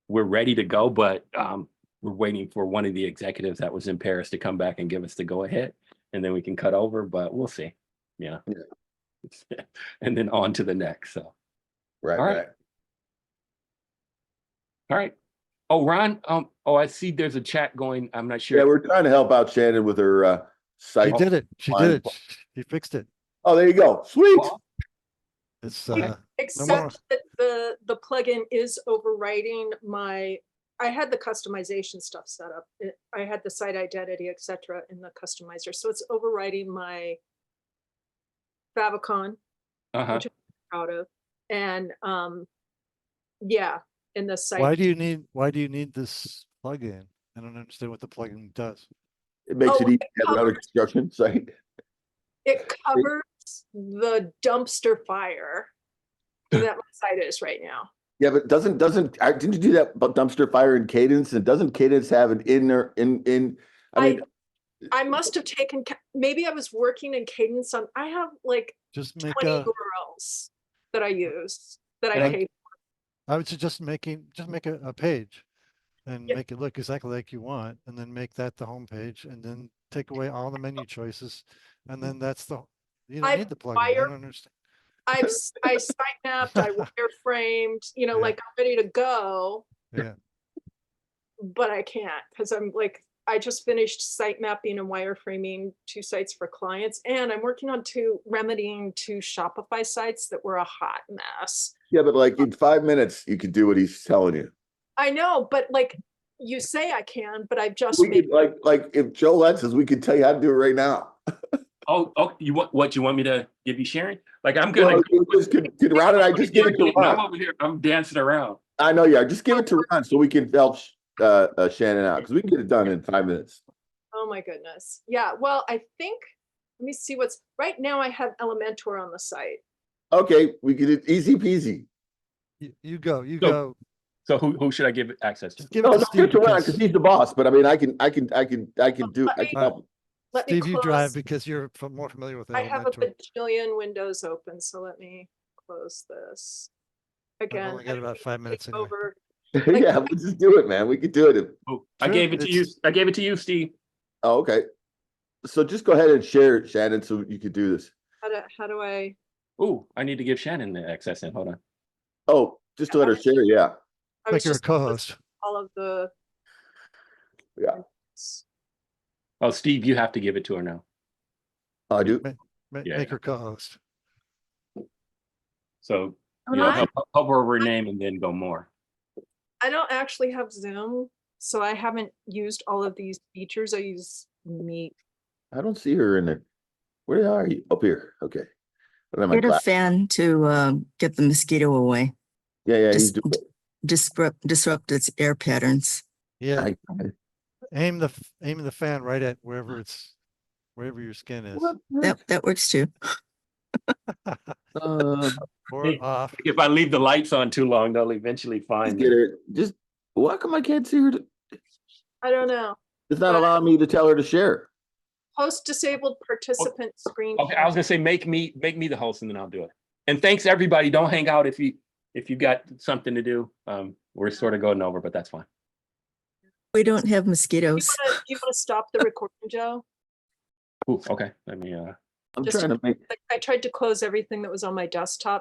we're ready to go, but we're waiting for one of the executives that was in Paris to come back and give us the go ahead, and then we can cut over, but we'll see. Yeah. And then on to the next. So Right. All right. Oh, Ron, I see there's a chat going. I'm not sure. Yeah, we're trying to help out Shannon with her site. She did it. She did it. She fixed it. Oh, there you go. Sweet. It's Except that the plugin is overwriting I had the customization stuff set up. I had the site identity, etc., in the customizer. So it's overwriting my favicon, which I'm proud of. And in the site. Why do you need this plugin? I don't understand what the plugin does. It makes it easy to have another construction site. It covers the dumpster fire that my site is right now. Yeah, but didn't you do that dumpster fire in Cadence? And doesn't Cadence have an I must have taken, maybe I was working in Cadence on, I have like Just make 20 URLs that I use that I pay. I would suggest make a page and make it look exactly like you want, and then make that the home page, and then take away all the menu choices, and then you don't need the plugin. I don't understand. I site mapped, I wireframed, like I'm ready to go. Yeah. But I can't, because I just finished site mapping and wireframing 2 sites for clients, and I'm working on remedying 2 Shopify sites that were a hot mess. Yeah, but like in 5 minutes, you could do what he's telling you. I know, but like you say I can, but I've just like if Joe lets us, we could tell you how to do it right now. Oh, you want me to give you Sharon? Like I'm gonna could Ron and I just give it to Ron? I'm over here. I'm dancing around. I know you are. Just give it to Ron so we can help Shannon out, because we can get it done in 5 minutes. Oh my goodness. Yeah. Well, I think, let me see right now I have Elementor on the site. Okay, we get it easy peasy. You go. So who should I give access to? Just give it to Steve, Ron, because he's the boss. But I mean, I can help him. Steve, you drive because you're more familiar with it. I have a bajillion windows open, so let me close this. Again, I've only got about 5 minutes anyway. over. Yeah, we'll just do it, man. We could do it. I gave it to you. I gave it to you, Steve. Oh, okay. So just go ahead and share it, Shannon, so you could do this. How do I? Oh, I need to give Shannon the access in. Hold on. Oh, just to let her share, yeah. Like you're a co-host. All of the. Yeah. Oh, Steve, you have to give it to her now. I do. Make her co-host. So You know, I- hover over her name and then go more. I don't actually have Zoom, so I haven't used all of these features. I use Meet. I don't see her in there. Where are you? Up here. Okay. What am I Get a class? fan to get the mosquito away. Yeah, he's Dis- doing disrupt its air patterns. Yeah, it. aim the fan right at wherever your skin is. That works too. Or off. If I leave the lights on too long, they'll eventually find Get me. her. Just why come I can't see her? I don't know. It's not allowing me to tell her to share. Host disabled participant screen. Okay, I was gonna say make me the host and then I'll do it. And thanks everybody. Don't hang out if you got something to do. We're sort of going over, but that's fine. We don't have Do mosquitoes. you want to stop the recording, Joe? Ooh, okay. Let me I'm Just- trying to make. Like, I tried to close everything that was on my desktop